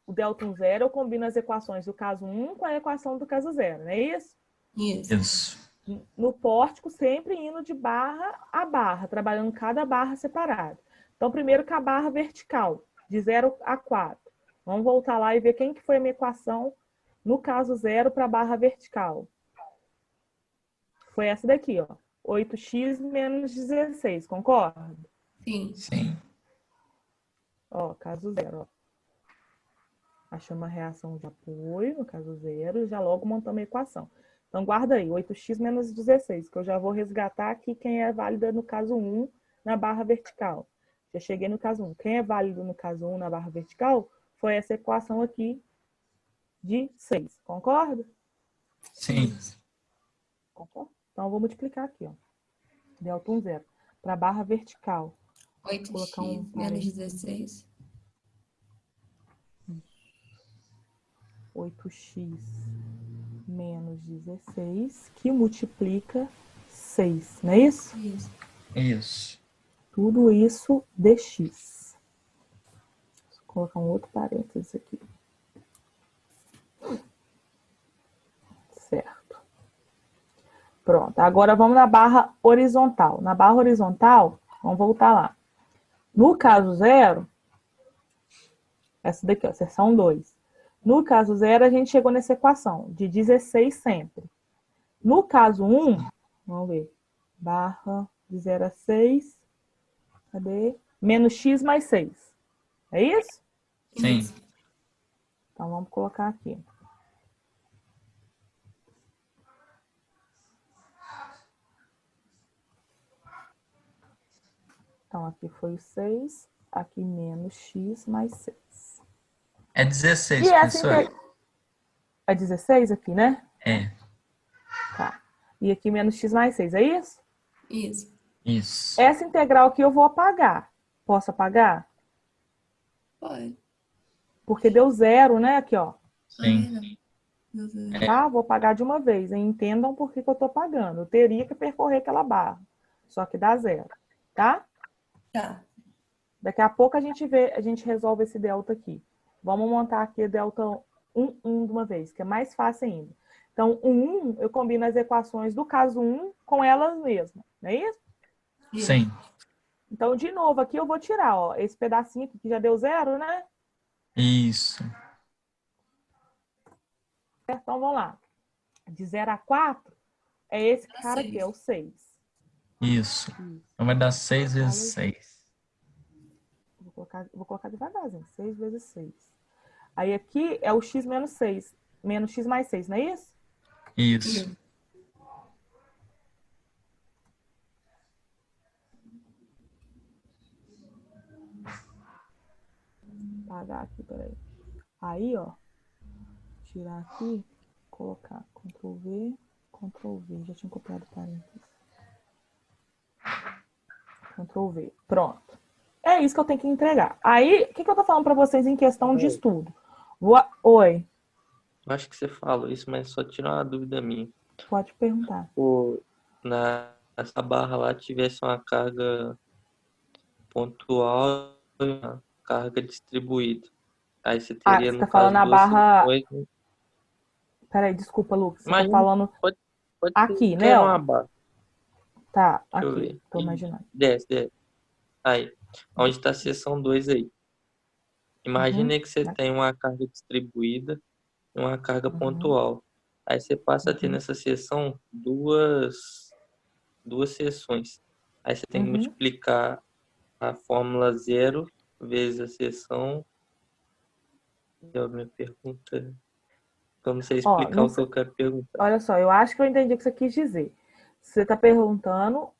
O delta 1, 0, eu combino as equações do caso 1 com a equação do caso 0, não é isso? Isso. Isso. No pórtico, sempre indo de barra a barra, trabalhando cada barra separada. Então, primeiro com a barra vertical, de 0 a 4. Vamos voltar lá e ver quem que foi a minha equação no caso 0 para a barra vertical. Foi essa daqui, ó. 8x menos 16, concorda? Sim. Sim. Ó, caso 0, ó. Achamos a reação de apoio, no caso 0, já logo montamos a equação. Então, guarda aí, 8x menos 16, que eu já vou resgatar aqui quem é válida no caso 1 na barra vertical. Já cheguei no caso 1. Quem é válido no caso 1 na barra vertical foi essa equação aqui de 6. Concorda? Sim. Concorda? Então, eu vou multiplicar aqui, ó. Delta 1, 0. Para a barra vertical. 8x menos 16. 8x menos 16, que multiplica 6, não é isso? Isso. Isso. Tudo isso dx. Vou colocar um outro parênteses aqui. Certo. Pronto. Agora vamos na barra horizontal. Na barra horizontal, vamos voltar lá. No caso 0, essa daqui, ó, seção 2. No caso 0, a gente chegou nessa equação, de 16 sempre. No caso 1, vamos ver, barra de 0 a 6, cadê? Menos x mais 6. É isso? Sim. Então, vamos colocar aqui. Então, aqui foi o 6, aqui menos x mais 6. É 16, E essa professor? É 16 aqui, né? É. Tá. E aqui menos x mais 6, é isso? Isso. Isso. Essa integral aqui eu vou apagar. Posso apagar? Pode. Porque deu 0, né? Aqui, ó. Sim. Tá? Vou apagar de uma vez. Hein? Entendam por que eu tô apagando. Eu teria que percorrer aquela barra. Só que dá 0. Tá? Tá. Daqui a pouco a gente resolve esse delta aqui. Vamos montar aqui delta 1, 1 de uma vez, que é mais fácil ainda. Então, o 1, eu combino as equações do caso 1 com elas mesmas. Não é isso? Sim. Então, de novo, aqui eu vou tirar, ó, esse pedacinho aqui que já deu 0, né? Isso. Então, vamos lá. De 0 a 4 é esse Dá cara aqui, seis. é o 6. Isso. Então vai dar 6 vezes 6. Vou colocar devagarzinho. 6 vezes 6. Aí aqui é o x menos 6. Menos x mais 6, não é isso? Isso. Apagar aqui, peraí. Aí, ó. Tirar aqui. Colocar Ctrl V, Ctrl V. Já tinha copiado parênteses. Ctrl V. Pronto. É isso que eu tenho que entregar. Aí, o que eu tô falando para vocês em questão de estudo? Oi. Acho que você falou isso, mas só tira uma dúvida minha. Pode perguntar. Nessa barra lá tivesse uma carga pontual e uma carga distribuída. Aí você teria, você no tá caso, falando a duas barra... seções. Peraí, desculpa, Lucas. Você tá Imagina, falando pode aqui, ser né, quer ó? uma barra. Tá, Deixa eu aqui. ver. Tô imaginando. Desce. Aí, onde está a seção 2 aí. Imagina que você tem uma carga distribuída e uma carga pontual. Aí você passa a ter nessa seção duas seções. Aí você tem que multiplicar a fórmula 0 vezes a seção. Eu me pergunta. Eu não sei explicar o que eu quero perguntar. Olha só, eu acho que eu entendi o que você quis dizer. Você está perguntando,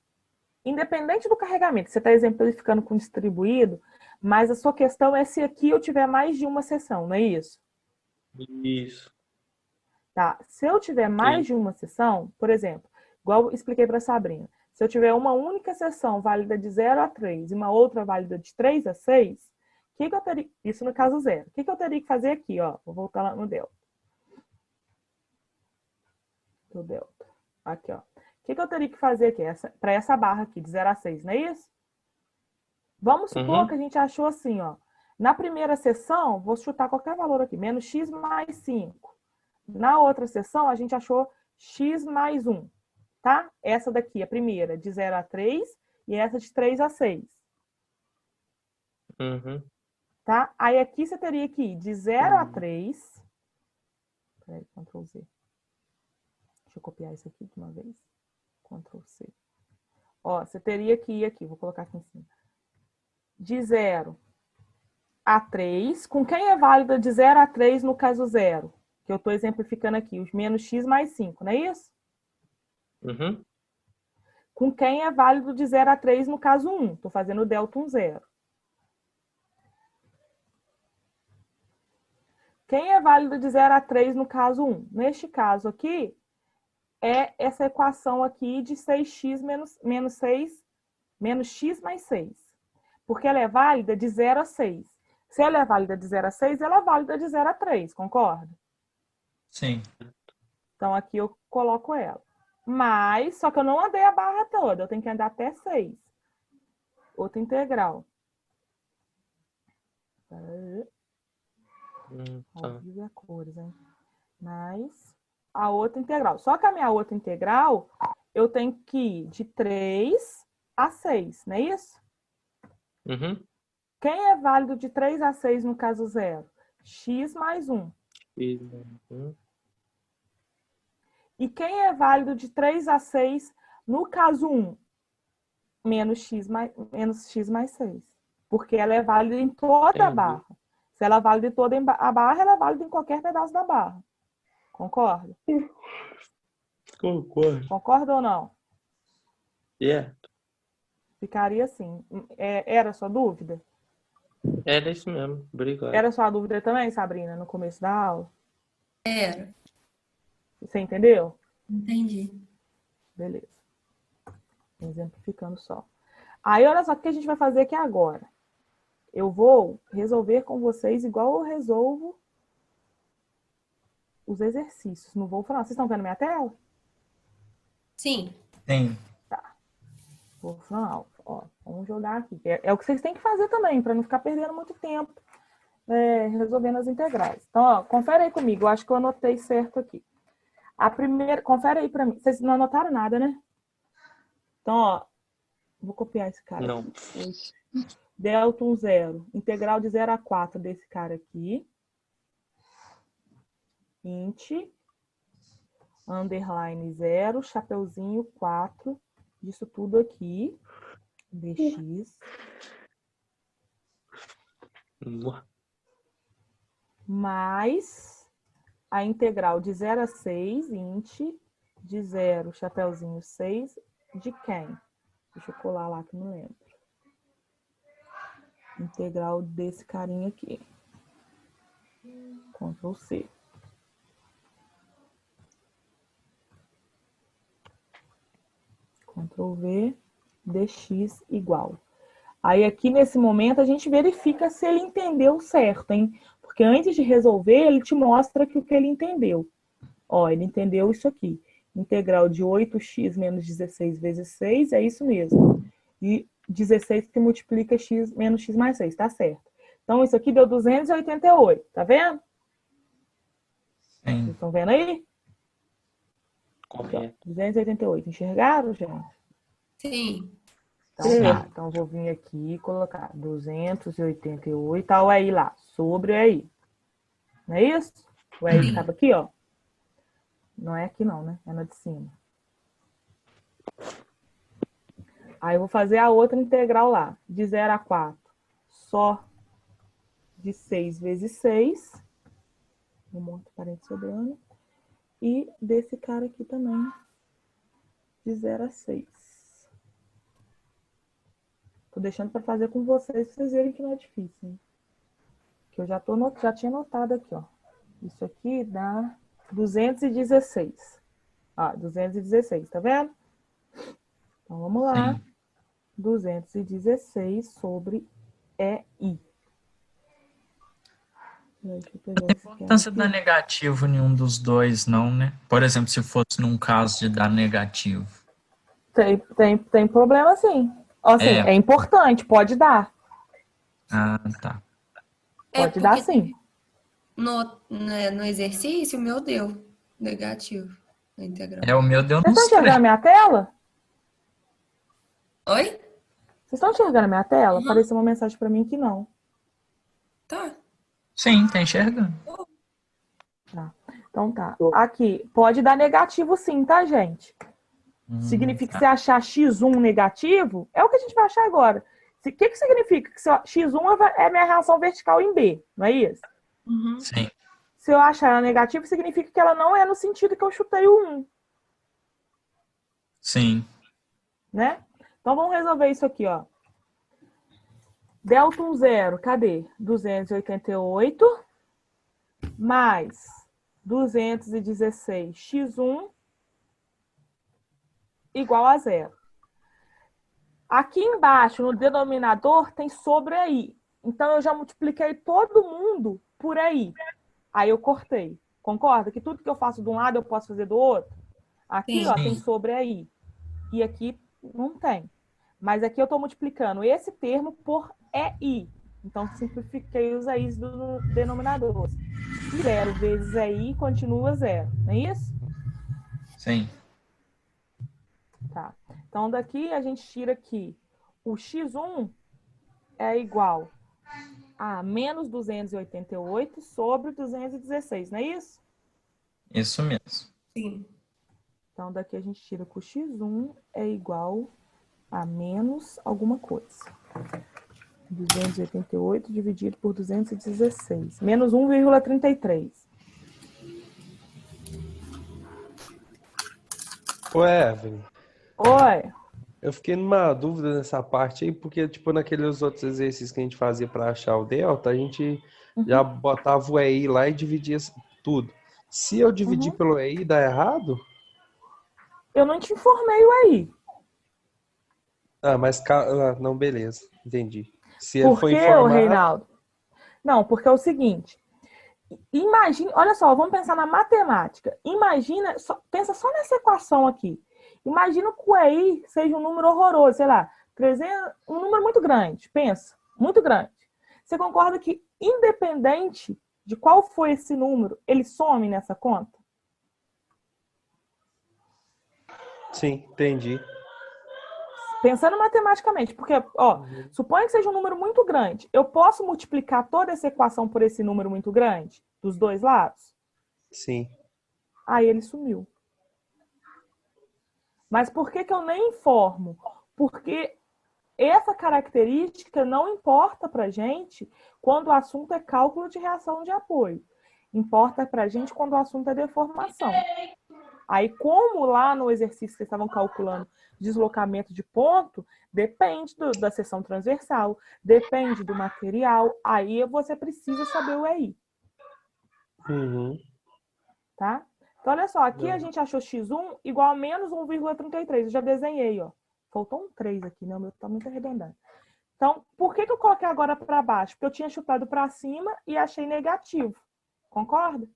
independente do carregamento, você está exemplificando com distribuído, mas a sua questão é se aqui eu tiver mais de uma seção, não é isso? Isso. Tá. Se eu tiver mais de uma seção, por exemplo, igual eu expliquei para a Sabrina, se eu tiver uma única seção válida de 0 a 3 e uma outra válida de 3 a 6, que eu teria, isso no caso 0. O que eu teria que fazer aqui? Ó, vou voltar lá no delta. Do delta. Aqui, ó. O que eu teria que fazer aqui? Para essa barra aqui, de 0 a 6, não é isso? Vamos supor que a gente achou assim, ó. Na primeira seção, vou chutar qualquer valor aqui, menos x mais 5. Na outra seção, a gente achou x mais 1, tá? Essa daqui, a primeira, de 0 a 3, e essa de 3 a 6. Tá? Aí aqui você teria que ir de 0 a 3. Peraí, Ctrl Z. Deixa eu copiar isso aqui de uma vez. Ctrl C. Ó, você teria que ir aqui, vou colocar aqui em cima. De 0 a 3. Com quem é válida de 0 a 3 no caso 0? Que eu estou exemplificando aqui, os menos x mais 5, não é isso? Com quem é válido de 0 a 3 no caso 1? Estou fazendo o delta 1, 0. Quem é válido de 0 a 3 no caso 1? Neste caso aqui, é essa equação aqui de 6x menos x mais 6. Porque ela é válida de 0 a 6. Se ela é válida de 0 a 6, ela é válida de 0 a 3, concorda? Sim. Então, aqui eu coloco ela. Mas, só que eu não andei a barra toda, eu tenho que andar até 6. Outra integral. Ao vivo é cores, hein? Mais a outra integral. Só que a minha outra integral, eu tenho que ir de 3 a 6, não é isso? Quem é válido de 3 a 6 no caso 0? X mais 1. E quem é válido de 3 a 6 no caso 1? Menos x mais 6. Porque ela é válida em toda a barra. Se ela é válida em toda a barra, ela é válida em qualquer pedaço da barra. Concorda? Concordo. Concorda ou não? Certo. Ficaria assim. Era sua dúvida? Era isso mesmo. Obrigado. Era sua dúvida também, Sabrina, no começo da aula? Era. Você entendeu? Entendi. Beleza. Exemplificando só. Aí, olha só o que a gente vai fazer aqui agora. Eu vou resolver com vocês igual eu resolvo os exercícios. Não vou falar. Vocês estão vendo minha tela? Sim. Tem. Tá. Vou falar. Ó, vamos jogar aqui. É o que vocês têm que fazer também, para não ficar perdendo muito tempo resolvendo as integrais. Então, ó, confere aí comigo. Eu acho que eu anotei certo aqui. A primeira, confere aí para mim. Vocês não anotaram nada, né? Então, ó, Vou copiar esse cara Não. aqui. Delta 0. Integral de 0 a 4 desse cara aqui. Int. Underline 0. Chapeuzinho 4. Disso tudo aqui. Dx. Mais a integral de 0 a 6. Int. De 0. Chapeuzinho 6. De quem? Deixa eu colar lá que não lembro. Integral desse carinha aqui. Ctrl C. Ctrl V, dx igual. Aí aqui nesse momento a gente verifica se ele entendeu certo, hein? Porque antes de resolver, ele te mostra que o que ele entendeu. Ó, ele entendeu isso aqui. Integral de 8x menos 16 vezes 6, é isso mesmo. E 16 que multiplica x menos x mais 6, tá certo. Então, isso aqui deu 288, tá vendo? Sim. Vocês estão vendo aí? Correto. 288. Enxergaram, gente? Sim. Então, Sim. tá. Então, vou vir aqui e colocar 288, tá o EI lá, sobre o EI. Não é isso? O EI estava aqui, ó. Não é aqui não, né? É na de cima. Aí eu vou fazer a outra integral lá, de 0 a 4. Só de 6 vezes 6. Um monte de parede sobrando. E desse cara aqui também, de 0 a 6. Tô deixando para fazer com vocês, pra vocês verem que não é difícil. Hein? Que eu já tinha notado aqui, ó. Isso aqui dá 216. Ah, 216, tá vendo? Então, vamos lá. Sim. 216 sobre EI. Deixa eu pegar Não tem esse cara importância aqui. dar negativo em nenhum dos dois, não, né? Por exemplo, se fosse num caso de dar negativo. Tem problema, sim. Assim, é importante, pode dar. Ah, tá. Pode dar, sim. No exercício, o meu deu negativo na integral. O meu deu Vocês estão nos enxergando a três. minha tela? Oi? Vocês estão enxergando a minha tela? Uhum. Apareceu uma mensagem para mim que não. Tá. Sim, tá enxergando. Tá. Então tá. Aqui, pode dar negativo sim, tá, gente? Significa que Tá. se achar x1 negativo, é o que a gente vai achar agora. O que significa? Que se x1 é minha reação vertical em B, não é isso? Uhum. Sim. Se eu achar ela negativa, significa que ela não é no sentido que eu chutei o 1, Sim. né? Então vamos resolver isso aqui, ó. Delta 0, cadê? 288 mais 216 x1 igual a 0. Aqui embaixo, no denominador, tem sobre aí. Então, eu já multipliquei todo mundo por aí. Aí eu cortei. Concorda? Que tudo que eu faço de um lado, eu posso fazer do outro? Aqui, Sim. ó, tem sobre aí. E aqui não tem. Mas aqui eu estou multiplicando esse termo por EI. Então, simplifiquei os EIs do denominador. 0 vezes EI continua 0. Não é isso? Sim. Tá. Então, daqui a gente tira aqui o x1 é igual a menos 288 sobre 216, não é isso? Isso mesmo. Sim. Então, daqui a gente tira que o x1 é igual a menos alguma coisa. 288 dividido por 216. Menos 1,33. Ô, Evelyn, Oi. eu fiquei numa dúvida nessa parte aí, porque, tipo, naqueles outros exercícios que a gente fazia para achar o delta, a gente já botava o EI lá e dividia tudo. Se eu dividir pelo EI, dá errado? Eu não te informei o aí. Ah, mas... não, beleza. Entendi. Se ele Por for quê, informado... Reinaldo? Não, porque é o seguinte. Imagine, olha só, vamos pensar na matemática. Imagina, pensa só nessa equação aqui. Imagina que o EI seja um número horroroso, sei lá, 300, um número muito grande, pensa, muito grande. Você concorda que, independente de qual for esse número, ele some nessa conta? Sim, entendi. Pensando matematicamente, porque, ó, suponha que seja um número muito grande. Eu posso multiplicar toda essa equação por esse número muito grande, dos dois lados? Sim. Aí ele sumiu. Mas por que eu nem informo? Porque essa característica não importa para a gente quando o assunto é cálculo de reação de apoio. Importa para a gente quando o assunto é deformação. Aí, como lá no exercício que vocês estavam calculando deslocamento de ponto, depende da seção transversal, depende do material, aí você precisa saber o EI. Uhum. Tá? Então, olha só, aqui a gente achou x1 igual a menos 1,33. Eu já desenhei, ó. Faltou um 3 aqui, né? O meu tá muito arredondado. Então, por que eu coloquei agora para baixo? Porque eu tinha chutado para cima e achei negativo. Concorda?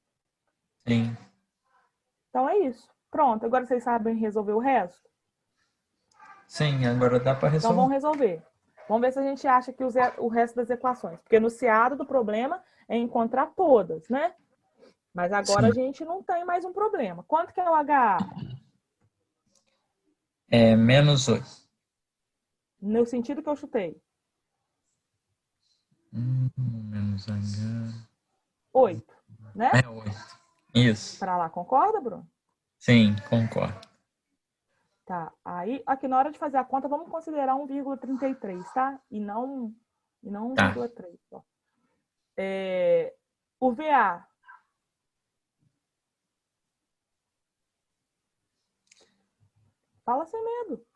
Sim. Então, é isso. Pronto. Agora vocês sabem resolver o resto? Sim, agora dá para Então, resolver. vamos resolver. Vamos ver se a gente acha que o resto das equações. Porque no enunciado do problema é encontrar todas, né? Mas agora Sim. a gente não tem mais um problema. Quanto que é o HA? É menos 8. No sentido que eu chutei. Menos H. 8, né? É 8. Isso. Para lá, concorda, Bruno? Sim, concordo. Tá. Aí, aqui na hora de fazer a conta, vamos considerar 1,33, tá? E não Tá. 1,3. Ó. O VA. Fala sem medo.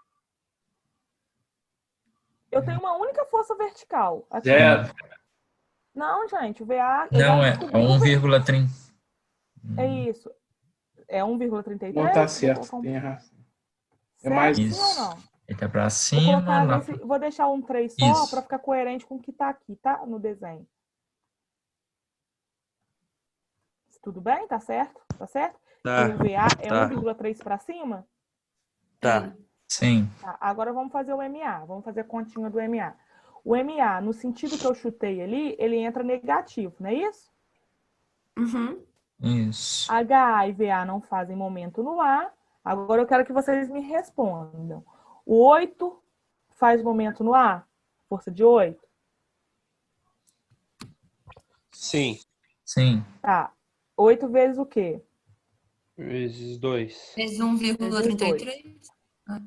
Eu tenho uma única força vertical. Aqui. Zero. Não, gente, o VA... Não, é 1,30. É isso. É 1,33? Não tá certo, tem errado. É mais Certo, sim ou Isso. não? Ele tá pra Vou cima. colocar Lá nesse... Vou deixar um 3 só Isso. para ficar coerente com o que está aqui, tá? No desenho. Tudo bem? Tá certo? Tá certo? Tá. O VA é Tá. 1,3 para cima? Tá. Sim. Tá, agora vamos fazer o MA. Vamos fazer a continha do MA. O MA, no sentido que eu chutei ali, ele entra negativo, não é isso? Uhum. Isso. HA e VA não fazem momento no ar. Agora eu quero que vocês me respondam. O 8 faz momento no ar? Força de 8? Sim. Sim. Tá. 8 vezes o quê? Vezes 2. Vezes 1,33?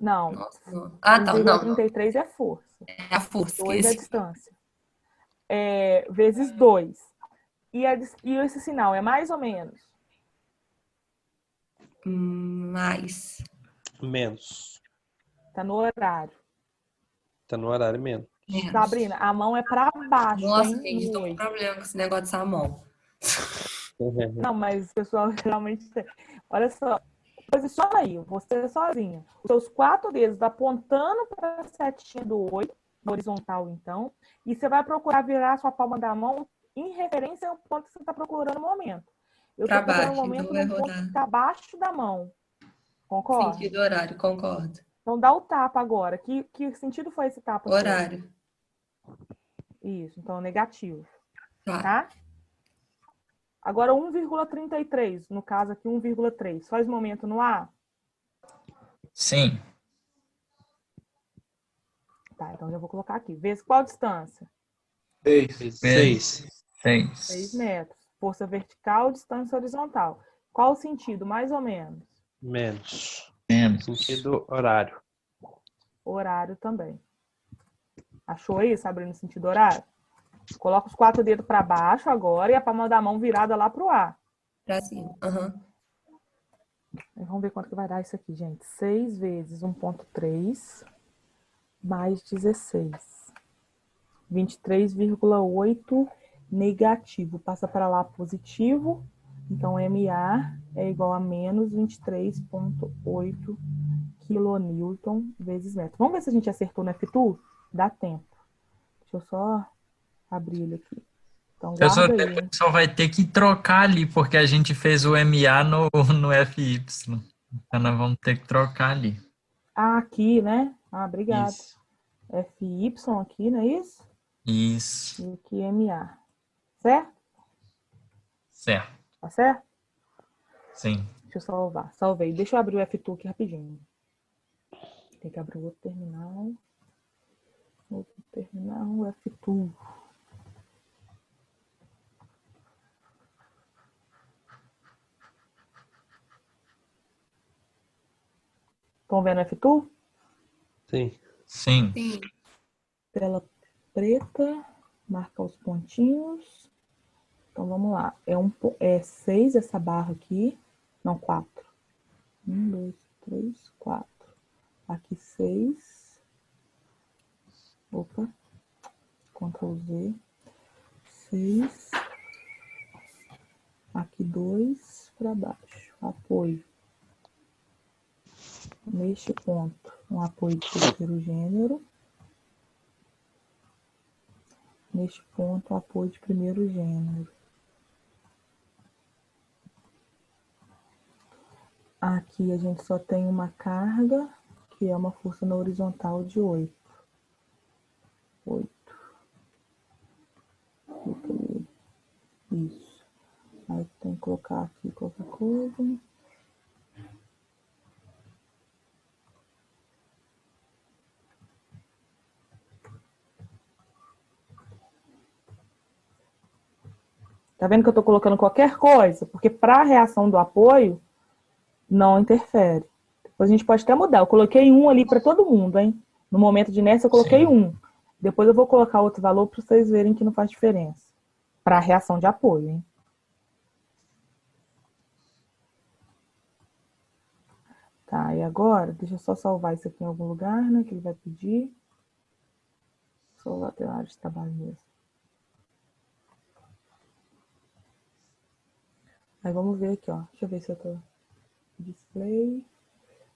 Não. Nossa, não. Ah, tá. Não, não. 1,33 é força. É a força. 2 é a distância. Vezes 2. E esse sinal é mais ou menos? Mais. Menos. Tá no horário. Tá no horário menos. Menos. Sabrina, a mão é para baixo, Nossa, hein? gente, tô No com 8. problema com esse negócio dessa mão. Não, mas o pessoal geralmente tem. Olha só, posiciona aí, você sozinha. Os seus 4 dedos apontando para a setinha do 8, na horizontal, então, e você vai procurar virar a sua palma da mão em referência ao ponto que você está procurando no momento. Eu Pra estou procurando baixo, o momento então vai no ponto rodar. que está abaixo da mão. Concorda? Sentido horário, concordo. Então dá o tapa agora. Que sentido foi esse tapa? Horário. Isso, então negativo. Tá. Tá? Agora 1,33, no caso aqui 1,3. Faz momento no ar? Sim. Tá, então já vou colocar aqui. Vezes qual distância? 6. 6. 6 6. metros. Força vertical, distância horizontal. Qual o sentido, mais ou menos? Menos. Menos. Sentido horário. Horário também. Achou aí, Sabrina, no sentido horário? Coloca os 4 dedos para baixo agora e a palma da mão virada lá pro ar. Pra cima. Aham. Vamos ver quanto que vai dar isso aqui, gente. 6 vezes 1,3 mais 16. 23,8 negativo. Passa para lá positivo. Então, MA é igual a menos 23,8 kN vezes metro. Vamos ver se a gente acertou no F2? Dá tempo. Deixa eu só abrir ele aqui. Então, guarda aí, hein? O pessoal vai ter que trocar ali, porque a gente fez o MA no FY. Então, nós vamos ter que trocar ali. Ah, aqui, né? Ah, obrigado. Isso. FY aqui, não é isso? Isso. E aqui MA. Certo? Certo. Tá certo? Sim. Deixa eu salvar. Salvei. Deixa eu abrir o F2 aqui rapidinho. Tem que abrir outro terminal. Outro terminal, F2. Estão vendo F2? Sim. Sim. Sim. Tela preta, marcar os pontinhos. Então vamos lá. É 6 essa barra aqui. Não, 4. 1, 2, 3, 4. Aqui 6. Opa. Ctrl Z. 6. Aqui 2 para baixo. Apoio. Neste ponto, um apoio de terceiro gênero. Neste ponto, um apoio de primeiro gênero. Aqui a gente só tem uma carga, que é uma força na horizontal de 8. 8. Isso. Aí tem que colocar aqui qualquer coisa. Tá vendo que eu tô colocando qualquer coisa? Porque para a reação do apoio, não interfere. Depois a gente pode até mudar. Eu coloquei 1 ali para todo mundo, hein? No momento de inércia eu coloquei 1. Depois eu vou colocar outro valor para vocês verem que não faz diferença. Para a reação de apoio, hein? Tá, e agora, deixa eu só salvar isso aqui em algum lugar, né? Que ele vai pedir. Só lateral de trabalho mesmo. Aí vamos ver aqui, ó. Deixa eu ver se eu tô... Display.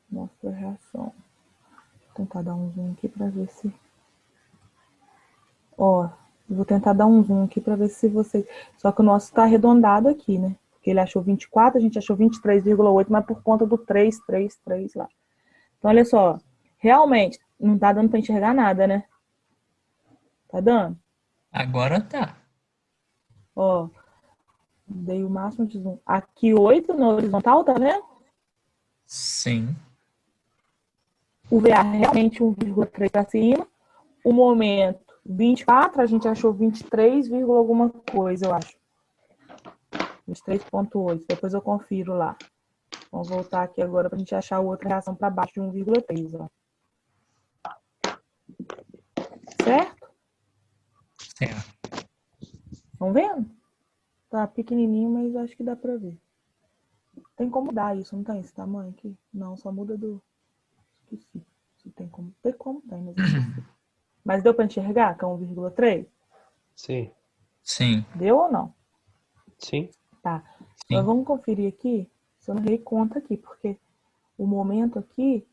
Mostra a reação. Vou tentar dar um zoom aqui para ver se... Ó, vou tentar dar um zoom aqui para ver se vocês... Só que o nosso tá arredondado aqui, né? Porque ele achou 24, a gente achou 23,8, mas por conta do 3 lá. Então, olha só. Realmente, não tá dando para enxergar nada, né? Tá dando? Agora tá. Ó, dei o máximo de zoom. Aqui 8 na horizontal, tá vendo? Sim. O VA realmente 1,3 para cima. O momento 24, a gente achou 23, alguma coisa, eu acho. 23,8. Depois eu confiro lá. Vamos voltar aqui agora para a gente achar outra reação para baixo de 1,3, ó. Certo? Certo. Estão vendo? Tá pequenininho, mas acho que dá para ver. Tem como mudar isso, não tem esse tamanho aqui? Não, só muda do... Esqueci. Se tem como. Tem como, tem, mas esqueci. Mas deu para enxergar que é 1,3? Sim. Sim. Deu ou não? Sim. Tá. Sim. Então vamos conferir aqui. Se eu não errei conta aqui, porque o momento aqui...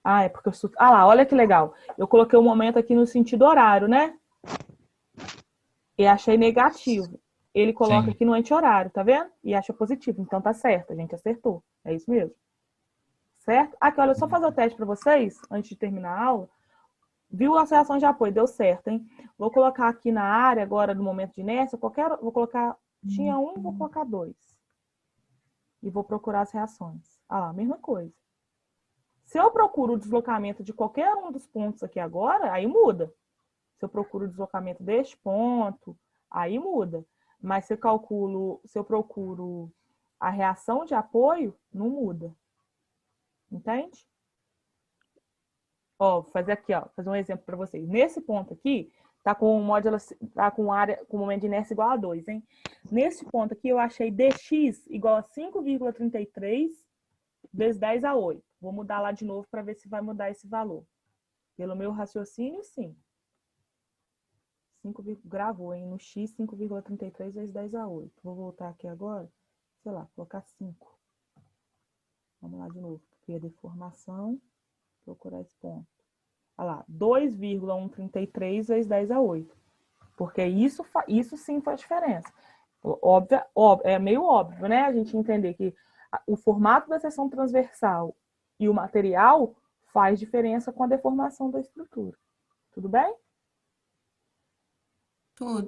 Ah, é porque eu... Ah lá, olha que legal. Eu coloquei o momento aqui no sentido horário, né? E achei negativo. Ele coloca Sim. aqui no anti-horário, tá vendo? E acha positivo. Então tá certo, a gente acertou. É isso mesmo. Certo? Aqui, olha, eu só fazer o teste para vocês, antes de terminar a aula. Viu a reação de apoio? Deu certo, hein? Vou colocar aqui na área agora, no momento de inércia, vou colocar... Tinha 1, vou colocar 2. E vou procurar as reações. Ah lá, mesma coisa. Se eu procuro o deslocamento de qualquer um dos pontos aqui agora, aí muda. Se eu procuro o deslocamento deste ponto, aí muda. Mas se eu procuro a reação de apoio, não muda. Entende? Ó, vou fazer aqui, ó, fazer um exemplo para vocês. Nesse ponto aqui, tá com o módulo, tá com área, com momento de inércia igual a 2, hein? Nesse ponto aqui, eu achei dx igual a 5,33 vezes 10 a 8. Vou mudar lá de novo para ver se vai mudar esse valor. Pelo meu raciocínio, sim. 5, gravou, hein? No x, 5,33 vezes 10 a 8. Vou voltar aqui agora, sei lá, colocar 5. Vamos lá de novo. Criar deformação. Procurar esse ponto. Olha lá, 2,133 vezes 10 a 8. Porque isso sim faz diferença. Óbvio, é meio óbvio, né? A gente entender que o formato da seção transversal e o material faz diferença com a deformação da estrutura. Tudo bem? Tudo.